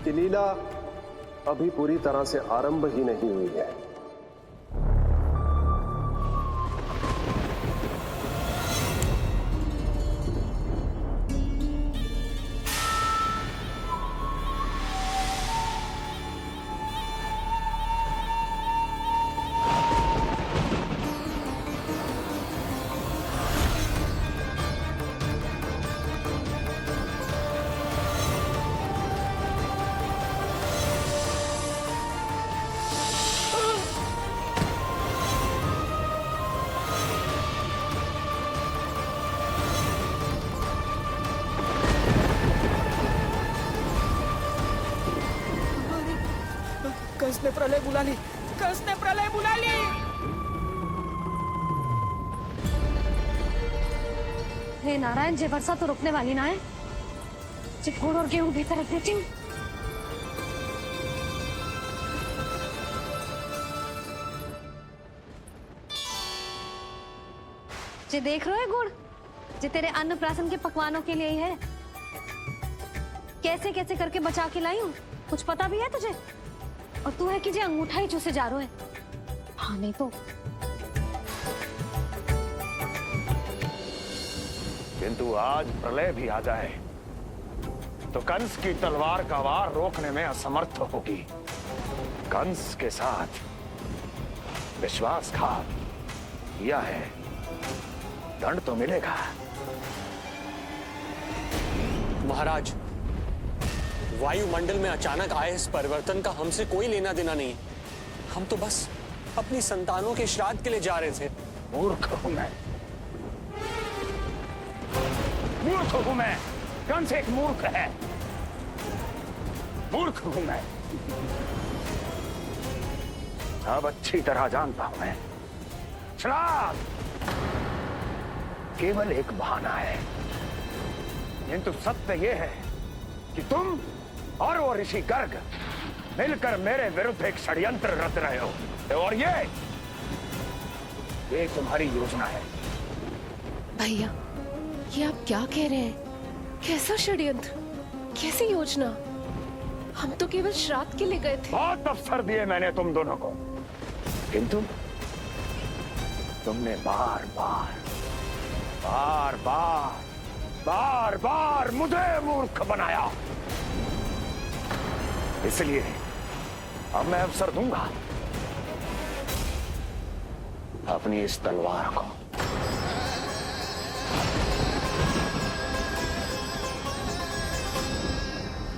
कि लीला अभी पूरी तरह से आरंभ ही नहीं हुई है। कंस ने प्रलय बुला ली, कंस ने प्रलय बुला ली। हे नारायण, जे वर्षा तो रुकने वाली ना है। जे गुड़ और गेहूं भीतर रख देती हूँ। जे देख रहे हो गुड़, जे तेरे अन्नप्राशन के पकवानों के लिए ही है। कैसे कैसे करके बचा के लाई हूँ, कुछ पता भी है तुझे? और तू है कि जे अंगूठा ही चूसे जा रहा है। हाँ नहीं तो। किंतु आज प्रलय भी आ जाए तो कंस की तलवार का वार रोकने में असमर्थ होगी। कंस के साथ विश्वासघात किया है, दंड तो मिलेगा। महाराज, वायुमंडल में अचानक आए इस परिवर्तन का हमसे कोई लेना देना नहीं है। हम तो बस अपनी संतानों के श्राद्ध के लिए जा रहे थे। मूर्ख हूं मैं, मूर्ख हूं मैं। कंस एक मूर्ख है, मूर्ख हूं मैं। अब अच्छी तरह जानता हूं मैं, श्राद्ध केवल एक बहाना है। किंतु सत्य यह है कि तुम और वो ऋषि गर्ग मिलकर मेरे विरुद्ध एक षड्यंत्र रच रहे हो, और ये तुम्हारी योजना है। भैया, ये आप क्या कह रहे हैं? कैसा षड्यंत्र, कैसी योजना? हम तो केवल श्राद्ध के लिए गए थे। बहुत अवसर दिए मैंने तुम दोनों को, किंतु तुमने बार बार मुझे मूर्ख बनाया। इसलिए अब मैं अवसर दूंगा अपनी इस तलवार को।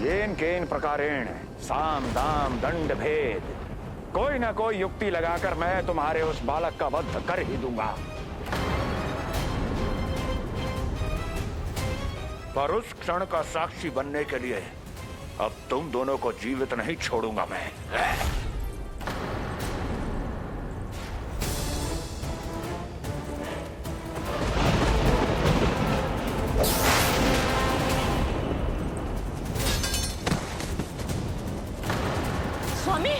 येन केन प्रकारेण साम दाम दंड भेद, कोई ना कोई युक्ति लगाकर मैं तुम्हारे उस बालक का वध कर ही दूंगा। पर उस क्षण का साक्षी बनने के लिए अब तुम दोनों को जीवित नहीं छोड़ूंगा मैं। स्वामी,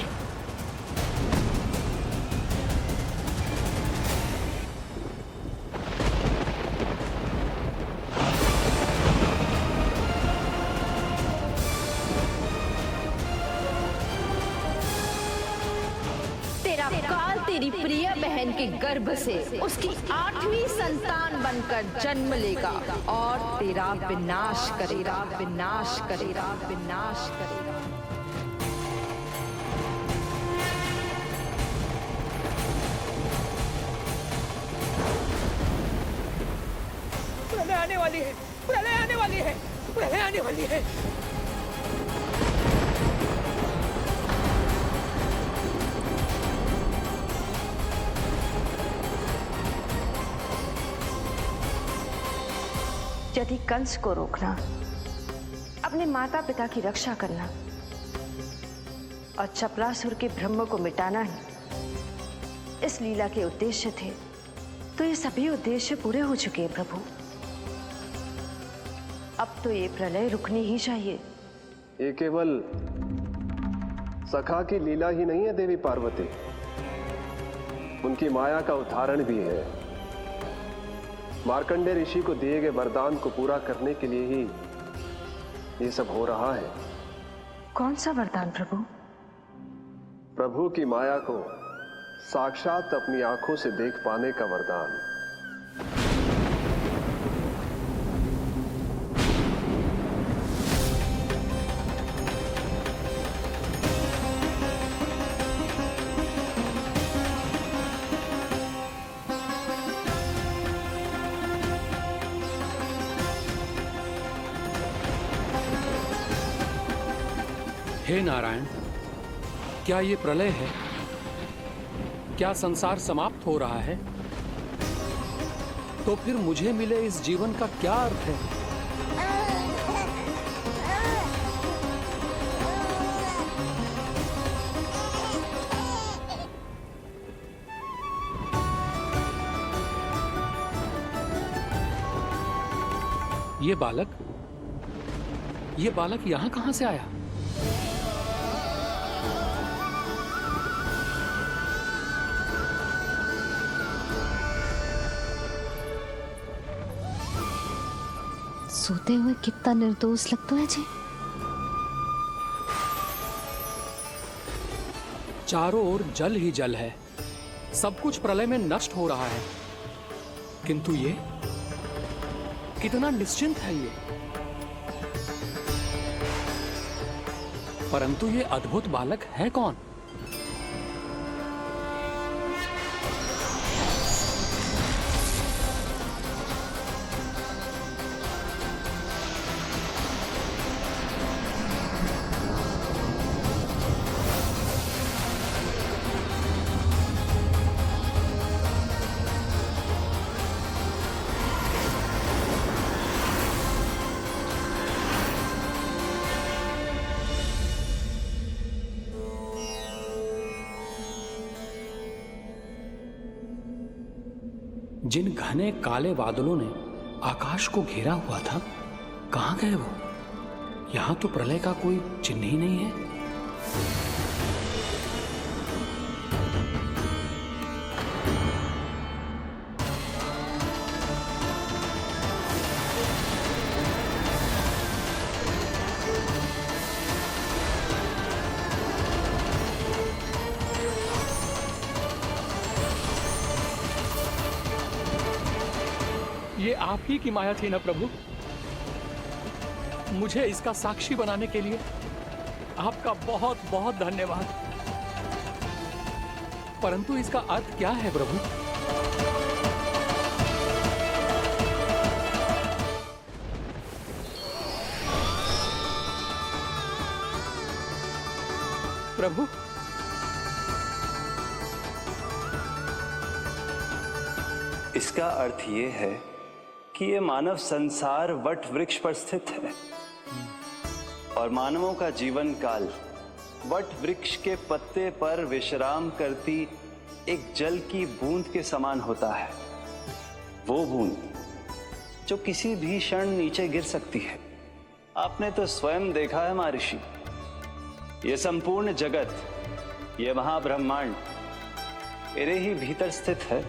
काल तेरी प्रिय बहन के गर्भ से उसकी 8वीं संतान बनकर जन्म लेगा और तेरा विनाश करेगा, विनाश करेगा, विनाश करेगा। प्रलय आने वाली है, प्रलय आने वाली है, प्रलय आने वाली है। यदि कंस को रोकना, अपने माता पिता की रक्षा करना और चपलासुर के ब्रह्म को मिटाना ही इस लीला के उद्देश्य थे, तो ये सभी उद्देश्य पूरे हो चुके हैं प्रभु। अब तो ये प्रलय रुकनी ही चाहिए। ये केवल सखा की लीला ही नहीं है देवी पार्वती, उनकी माया का उदाहरण भी है। मार्कंडे ऋषि को दिए गए वरदान को पूरा करने के लिए ही ये सब हो रहा है। कौन सा वरदान प्रभु? प्रभु की माया को साक्षात अपनी आंखों से देख पाने का वरदान। हे नारायण, क्या ये प्रलय है? क्या संसार समाप्त हो रहा है? तो फिर मुझे मिले इस जीवन का क्या अर्थ है? ये बालक यहां कहां से आया? सोते हुए कितना निर्दोष लगता है जी। चारों ओर जल ही जल है, सब कुछ प्रलय में नष्ट हो रहा है, किंतु ये कितना निश्चिंत है ये। परंतु ये अद्भुत बालक है कौन? जिन घने काले बादलों ने आकाश को घेरा हुआ था, कहां गए वो? यहां तो प्रलय का कोई चिन्ह ही नहीं है। ये आप ही की माया थी ना प्रभु? मुझे इसका साक्षी बनाने के लिए आपका बहुत बहुत धन्यवाद। परंतु इसका अर्थ क्या है प्रभु? प्रभु, इसका अर्थ ये है कि ये मानव संसार वट वृक्ष पर स्थित है और मानवों का जीवन काल वट वृक्ष के पत्ते पर विश्राम करती एक जल की बूंद के समान होता है। वो बूंद जो किसी भी क्षण नीचे गिर सकती है। आपने तो स्वयं देखा है महर्षि, ये संपूर्ण जगत, ये महाब्रह्मांड मेरे ही भीतर स्थित है।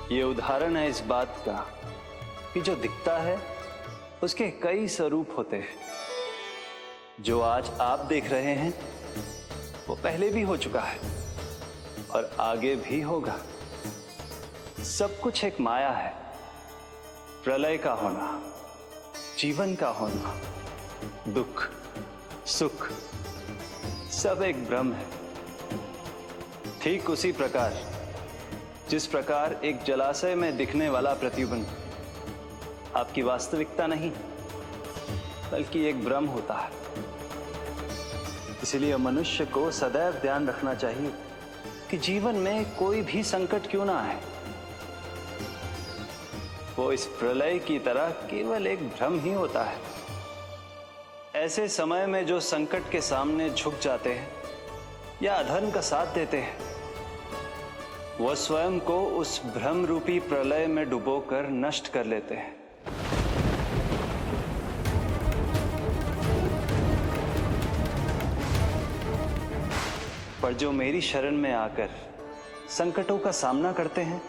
ये उदाहरण है इस बात का कि जो दिखता है उसके कई स्वरूप होते हैं। जो आज आप देख रहे हैं वो पहले भी हो चुका है और आगे भी होगा। सब कुछ एक माया है। प्रलय का होना, जीवन का होना, दुख, सुख, सब एक भ्रम है। ठीक उसी प्रकार जिस प्रकार एक जलाशय में दिखने वाला प्रतिबिंब आपकी वास्तविकता नहीं बल्कि एक भ्रम होता है। इसलिए मनुष्य को सदैव ध्यान रखना चाहिए कि जीवन में कोई भी संकट क्यों ना आए, वो इस प्रलय की तरह केवल एक भ्रम ही होता है। ऐसे समय में जो संकट के सामने झुक जाते हैं या अधर्म का साथ देते हैं, वो स्वयं को उस भ्रम रूपी प्रलय में डुबोकर नष्ट कर लेते हैं। पर जो मेरी शरण में आकर संकटों का सामना करते हैं,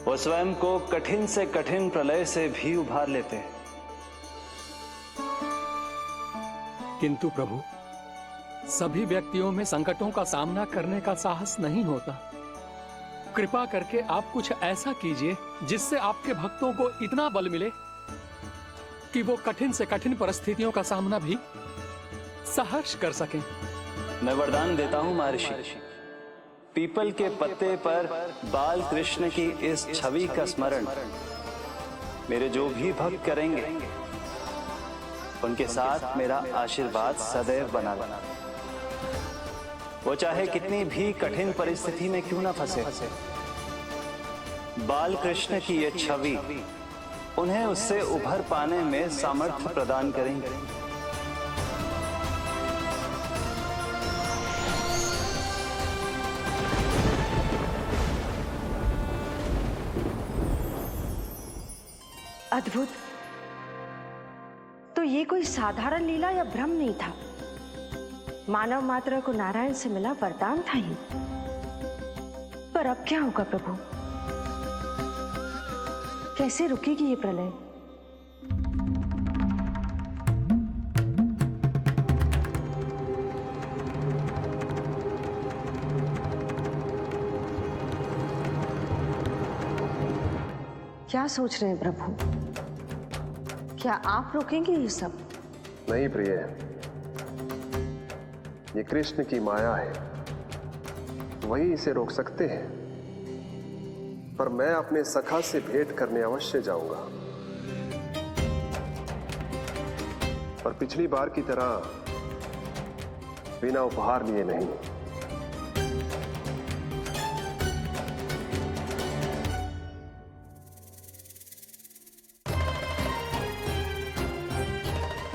वो स्वयं को कठिन से कठिन प्रलय से भी उभार लेते हैं। किंतु प्रभु, सभी व्यक्तियों में संकटों का सामना करने का साहस नहीं होता। कृपा करके आप कुछ ऐसा कीजिए जिससे आपके भक्तों को इतना बल मिले कि वो कठिन से कठिन परिस्थितियों का सामना भी सहर्ष कर सकें। मैं वरदान देता हूं महर्षि, पीपल के पत्ते पर बाल कृष्ण की इस छवि का स्मरण मेरे जो भी भक्त करेंगे, उनके साथ मेरा आशीर्वाद सदैव बना रहना। वो चाहे कितनी भी कठिन परिस्थिति में क्यों ना फंसे, बाल कृष्ण की ये छवि उन्हें उससे उभर पाने में सामर्थ्य प्रदान करेंगे। अद्भुत। तो ये कोई साधारण लीला या भ्रम नहीं था, मानव मात्र को नारायण से मिला वरदान था ये। पर अब क्या होगा प्रभु? कैसे रुकेगी ये प्रलय? क्या सोच रहे हैं प्रभु? क्या आप रोकेंगे ये सब? नहीं प्रिय, ये कृष्ण की माया है, वही इसे रोक सकते हैं। पर मैं अपने सखा से भेंट करने अवश्य जाऊंगा। पर पिछली बार की तरह बिना उपहार लिए नहीं।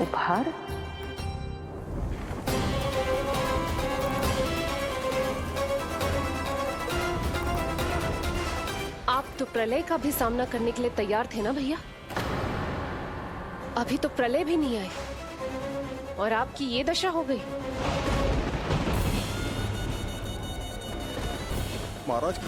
उपहार? आप तो प्रलय का भी सामना करने के लिए तैयार थे ना भैया? अभी तो प्रलय भी नहीं आई और आपकी ये दशा हो गई। महाराज,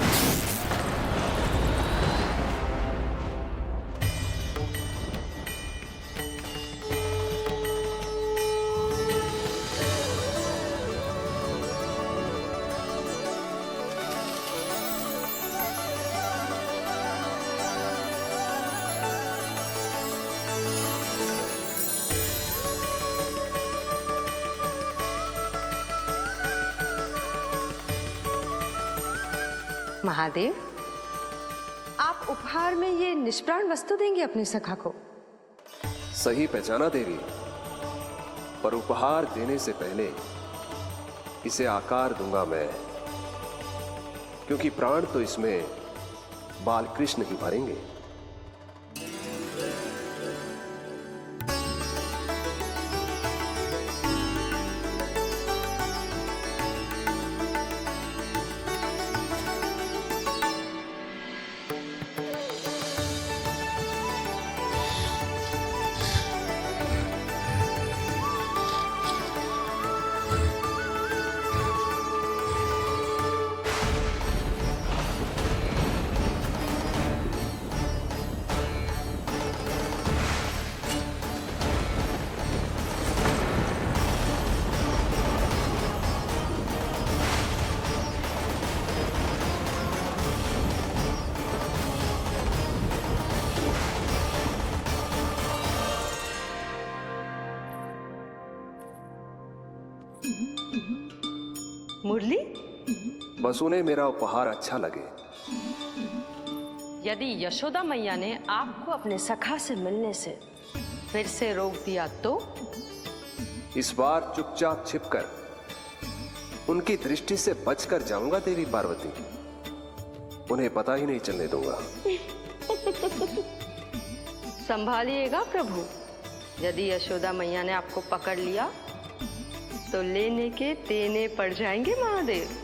महादेव, आप उपहार में ये निष्प्राण वस्तु देंगे अपने सखा को? सही पहचाना देवी, पर उपहार देने से पहले इसे आकार दूंगा मैं, क्योंकि प्राण तो इसमें बाल कृष्ण ही भरेंगे। मुरली? बस उन्हें मेरा उपहार अच्छा लगे। यदि यशोदा मैया ने आपको अपने सखा से मिलने से फिर से रोक दिया तो? इस बार चुपचाप छिपकर उनकी दृष्टि से बचकर जाऊंगा देवी पार्वती। उन्हें पता ही नहीं चलने दूंगा। संभालिएगा प्रभु। यदि यशोदा मैया ने आपको पकड़ लिया तो लेने के देने पड़ जाएंगे महादेव।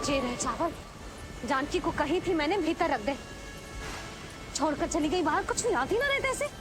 ये रहे चावल, जानकी को कही थी मैंने भीतर रख दे। छोड़कर चली गई बाहर, कुछ याद ही ना रहते ऐसे।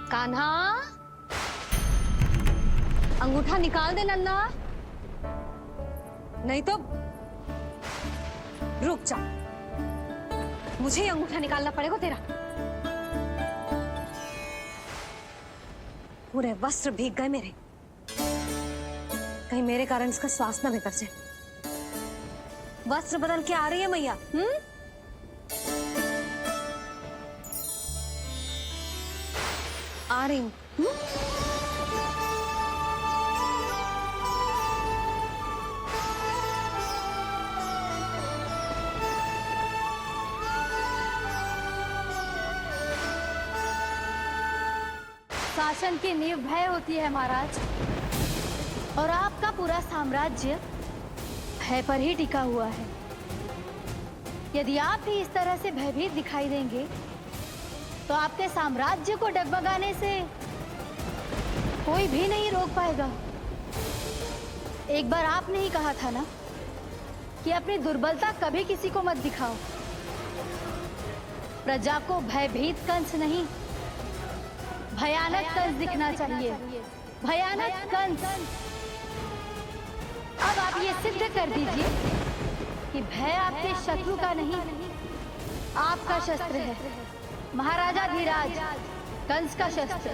कान्हा, अंगूठा निकाल दे लल्ला, नहीं तो रुक जा, मुझे ही अंगूठा निकालना पड़ेगा तेरा। पूरे वस्त्र भीग गए मेरे, कहीं मेरे कारण इसका श्वास न बिगड़ जाए। वस्त्र बदल के आ रही है मैया। आ रही हूँ। शासन की नींव भय होती है महाराज, और आपका पूरा साम्राज्य भय पर ही टिका हुआ है। यदि आप भी इस तरह से भयभीत दिखाई देंगे तो आपके साम्राज्य को डगमगाने से कोई भी नहीं रोक पाएगा। एक बार आपने ही कहा था ना कि अपनी दुर्बलता कभी किसी को मत दिखाओ। प्रजा को भयभीत कंस नहीं, भयानक कंस दिखना चाहिए, भयानक कंस। अब आप ये सिद्ध कर दीजिए कि भय आपके शत्रु का नहीं, आपका शस्त्र है। महाराजा धीराज, कंस का शस्त्र।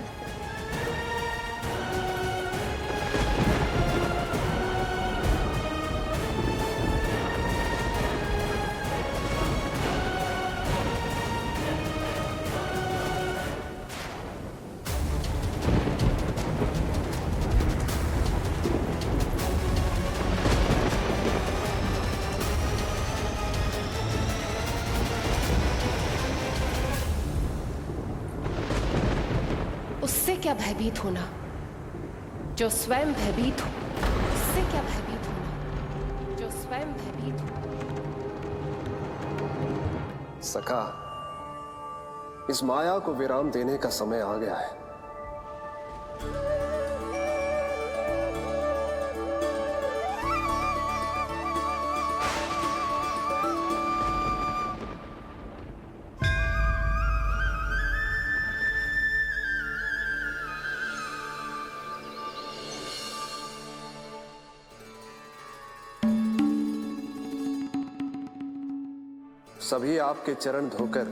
उससे क्या भयभीत होना, जो स्वयं भयभीत हो। उससे क्या भयभीत होना, जो स्वयं भयभीत हो। सखा, इस माया को विराम देने का समय आ गया है। सभी आपके चरण धोकर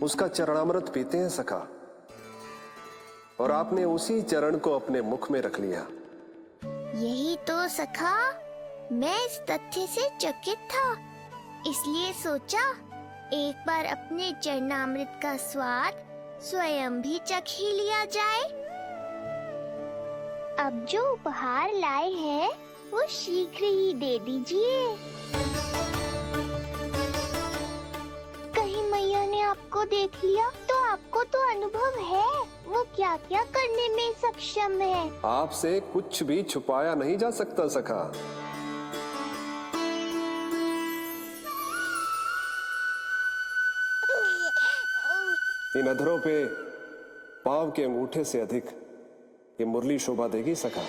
उसका चरणामृत पीते हैं सखा, और आपने उसी चरण को अपने मुख में रख लिया। यही तो सखा, मैं इस तथ्य से चकित था, इसलिए सोचा एक बार अपने चरणामृत का स्वाद स्वयं भी चख ही लिया जाए। अब जो उपहार लाए हैं वो शीघ्र ही दे दीजिए। कहीं मैया ने आपको देख लिया तो आपको तो अनुभव है वो क्या क्या करने में सक्षम है। आपसे कुछ भी छुपाया नहीं जा सकता सखा। इन अधरों पे पाव के अंगूठे से अधिक ये मुरली शोभा देगी सखा।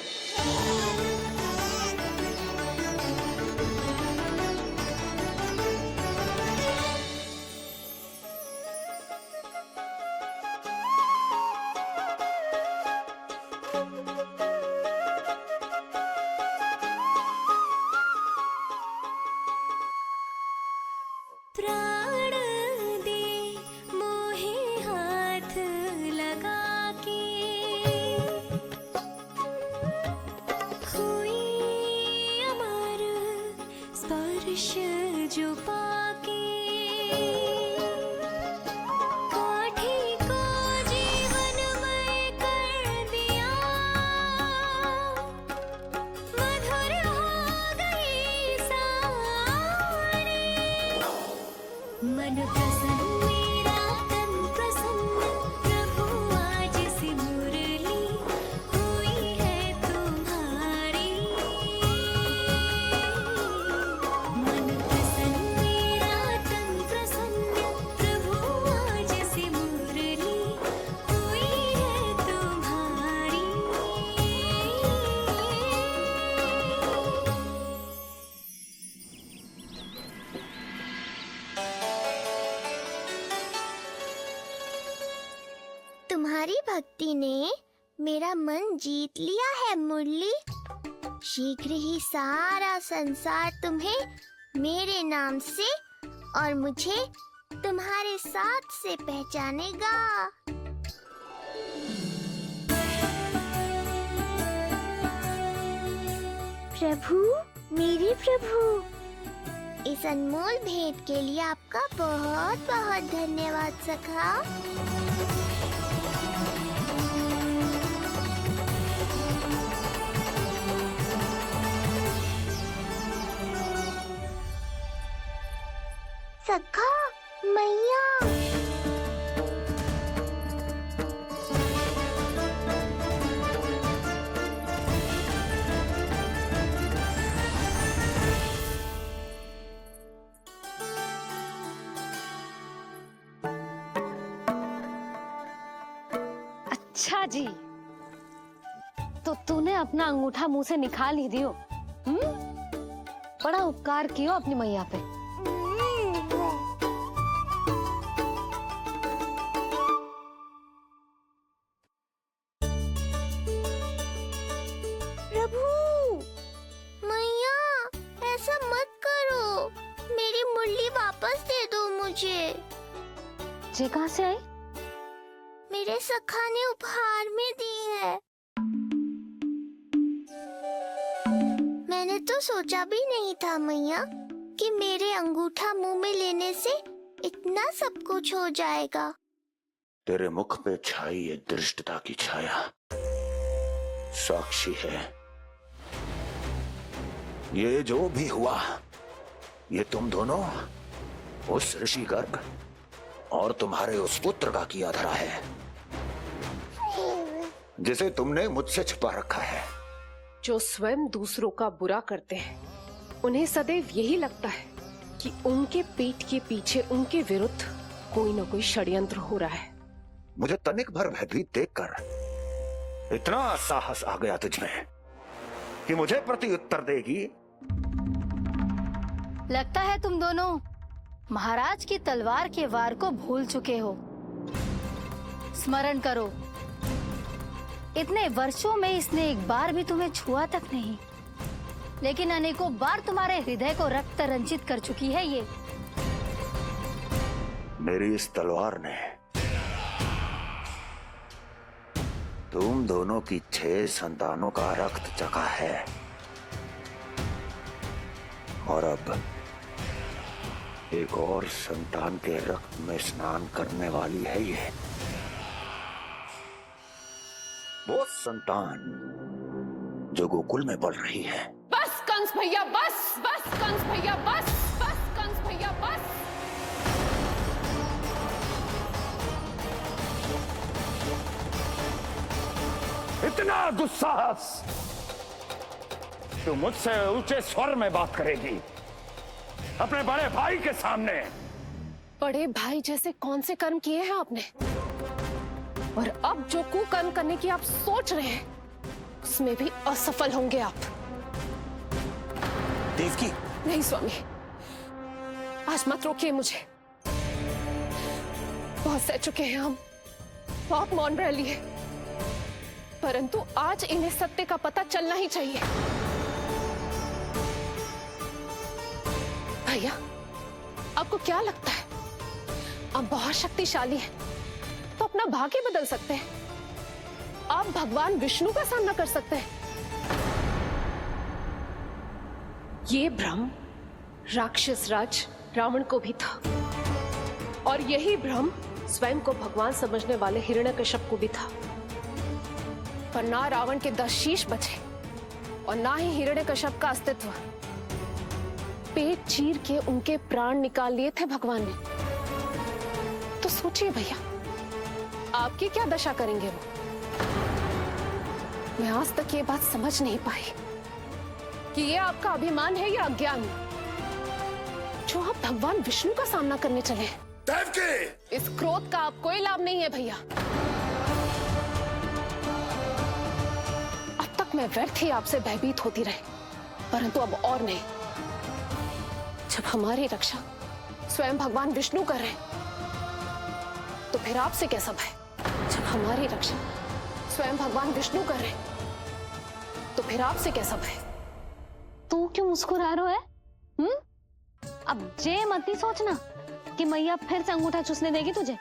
जो पाके काठी को जीवनमय कर दिया, मधुर हो गई सारी। मन प्रसन्न मेरा तन प्रसन्न, प्रभु आज से मुरली हुई है तुम्हारी। मन प्रसन्न मेरा तन प्रसन्न, प्रभु आज से मुरली हुई है तुम्हारी। तुम्हारी भक्ति ने मेरा मन जीत लिया है मुरली। शीघ्र ही सारा संसार तुम्हें मेरे नाम से और मुझे तुम्हारे साथ से पहचानेगा। प्रभु, मेरे प्रभु, इस अनमोल भेंट के लिए आपका बहुत बहुत धन्यवाद सखा। सखा, मैया, अच्छा जी, तो तूने अपना अंगूठा मुंह से निकाल ही दियो। बड़ा उपकार कियो अपनी मैया पे। प्रभु, मैया, ऐसा मत करो, मेरी मुरली वापस दे दो मुझे। ये कहाँ से आई? मेरे सखा ने उपहार में दी है। मैंने तो सोचा भी नहीं था मैया कि मेरे अंगूठा मुंह में लेने से इतना सब कुछ हो जाएगा। तेरे मुख पे छाई ये धृष्टता की छाया साक्षी है। ये जो भी हुआ, ये तुम दोनों, उस ऋषि गर्ग और तुम्हारे उस पुत्र का किया धरा है, जिसे तुमने मुझसे छुपा रखा है। जो स्वयं दूसरों का बुरा करते हैं, उन्हें सदैव यही लगता है कि उनके पीठ के पीछे उनके विरुद्ध कोई न कोई षड्यंत्र हो रहा है। मुझे तनिक भर भयभीत देखकर इतना साहस आ गया तुझमें कि मुझे प्रति उत्तर देगी। लगता है तुम दोनों महाराज की तलवार के वार को भूल चुके हो। स्मरण करो, इतने वर्षों में इसने एक बार भी तुम्हें छुआ तक नहीं, लेकिन अनेकों बार तुम्हारे हृदय को रक्त रंजित कर चुकी है ये। मेरी इस तलवार ने तुम दोनों की 6 संतानों का रक्त चखा है और अब एक और संतान के रक्त में स्नान करने वाली है ये वो संतान जो गोकुल में पल रही है। बस कंस भैया बस, बस कंस भैया बस, बस कंस भैया बस। इतना दुस्साहस, तू मुझसे ऊंचे स्वर में बात करेगी अपने बड़े भाई के सामने? बड़े भाई जैसे कौन से कर्म किए हैं आपने? और अब जो कुकर्म करने की आप सोच रहे हैं उसमें भी असफल होंगे आप। देवकी। नहीं स्वामी, आज मत रोकिए मुझे। बहुत सह चुके हैं हम, बहुत मौन रह लिए, परंतु आज इन्हें सत्य का पता चलना ही चाहिए। भैया, आपको क्या लगता है आप बहुत शक्तिशाली हैं तो अपना भाग्य बदल सकते हैं? आप भगवान विष्णु का सामना कर सकते हैं। ये भ्रम राक्षस राज रावण को भी था और यही भ्रम स्वयं को भगवान समझने वाले हिरण्यकश्यप को भी था। पर ना रावण के 10 शीश बचे और ना ही हिरण्यकश्यप का अस्तित्व। पेट चीर के उनके प्राण निकाल लिए थे भगवान ने। तो सोचिए भैया, आपकी क्या दशा करेंगे वो? मैं आज तक ये बात समझ नहीं पाई कि ये आपका अभिमान है या अज्ञान, जो आप भगवान विष्णु का सामना करने चले हैं। देवकी! इस क्रोध का आप कोई लाभ नहीं है भैया। अब तक मैं व्यर्थ ही आपसे भयभीत होती रही, परंतु अब और नहीं। जब हमारी रक्षा स्वयं भगवान विष्णु कर रहे हैं तो फिर आपसे कैसा भय? जब हमारी रक्षा स्वयं भगवान विष्णु कर रहे हैं तो फिर आपसे कैसा भय? तू क्यों मुस्कुरा रहा है? अब जे मत ही सोचना कि मैया फिर से अंगूठा चूसने देगी तुझे।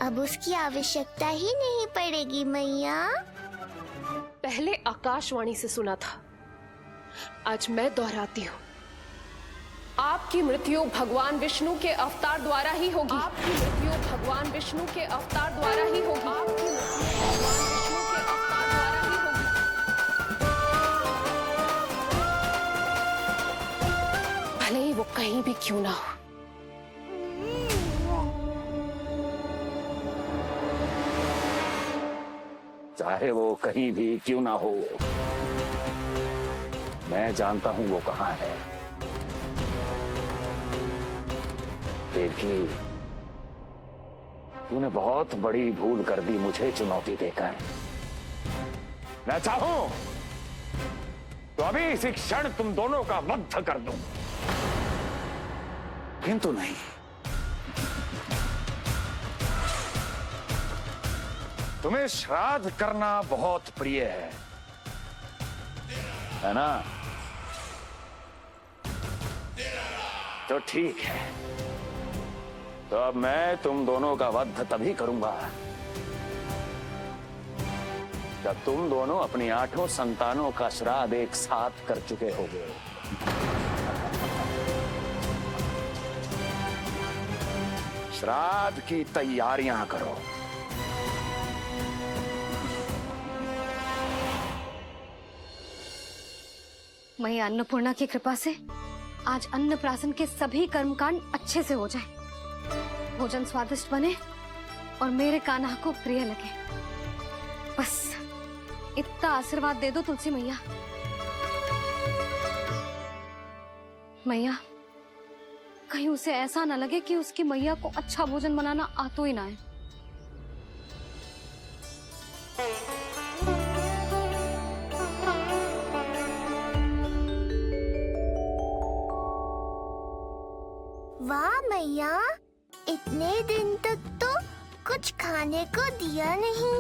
अब उसकी आवश्यकता ही नहीं पड़ेगी मैया। पहले आकाशवाणी से सुना था, आज मैं दोहराती हूँ। आपकी मृत्यु भगवान विष्णु के अवतार द्वारा ही होगी। आपकी मृत्यु भगवान विष्णु के अवतार द्वारा ही होगी। आपकी मृत्यु भगवान विष्णु के अवतार द्वारा ही होगी। भले ही वो कहीं भी क्यों ना हो। चाहे वो कहीं भी क्यों ना हो, मैं जानता हूं वो कहां है। देवकी, तूने बहुत बड़ी भूल कर दी मुझे चुनौती देकर। मैं चाहूं तो अभी इसी क्षण तुम दोनों का वध कर दूं, किंतु नहीं। तुम्हें श्राद्ध करना बहुत प्रिय है ना? तो ठीक है, तो अब मैं तुम दोनों का वध तभी करूंगा जब तुम दोनों अपनी 8 संतानों का श्राद्ध एक साथ कर चुके होगे। श्राद्ध की तैयारियां करो। मैया अन्नपूर्णा की कृपा से आज अन्नप्राशन के सभी कर्मकांड अच्छे से हो जाए, भोजन स्वादिष्ट बने और मेरे कान्हा को प्रिय लगे। बस इतना आशीर्वाद दे दो तुलसी मैया। मैया, कहीं उसे ऐसा ना लगे कि उसकी मैया को अच्छा भोजन बनाना आतो ही ना है। वाह मैया, इतने दिन तक तो कुछ खाने को दिया नहीं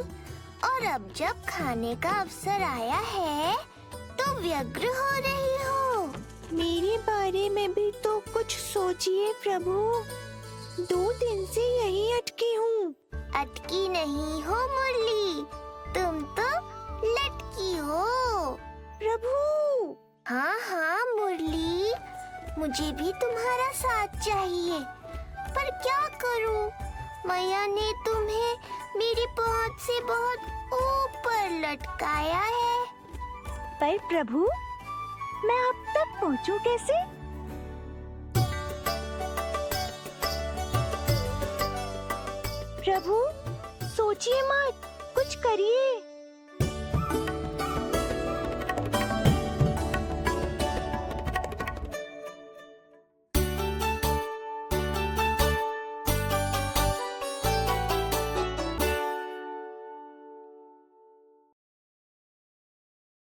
और अब जब खाने का अवसर आया है तो व्यग्र हो रही हो। मेरे बारे में भी तो कुछ सोचिए प्रभु। 2 दिन से यहीं अटकी हूँ। अटकी नहीं हो मुरली, तुम तो लटकी हो। प्रभु। हाँ हाँ मुरली, मुझे भी तुम्हारा साथ चाहिए, पर क्या करूँ? मैया ने तुम्हें मेरी पहुँच से बहुत ऊपर लटकाया है। पर प्रभु, मैं अब तक पहुँचूं कैसे? प्रभु, सोचिए मत, कुछ करिए।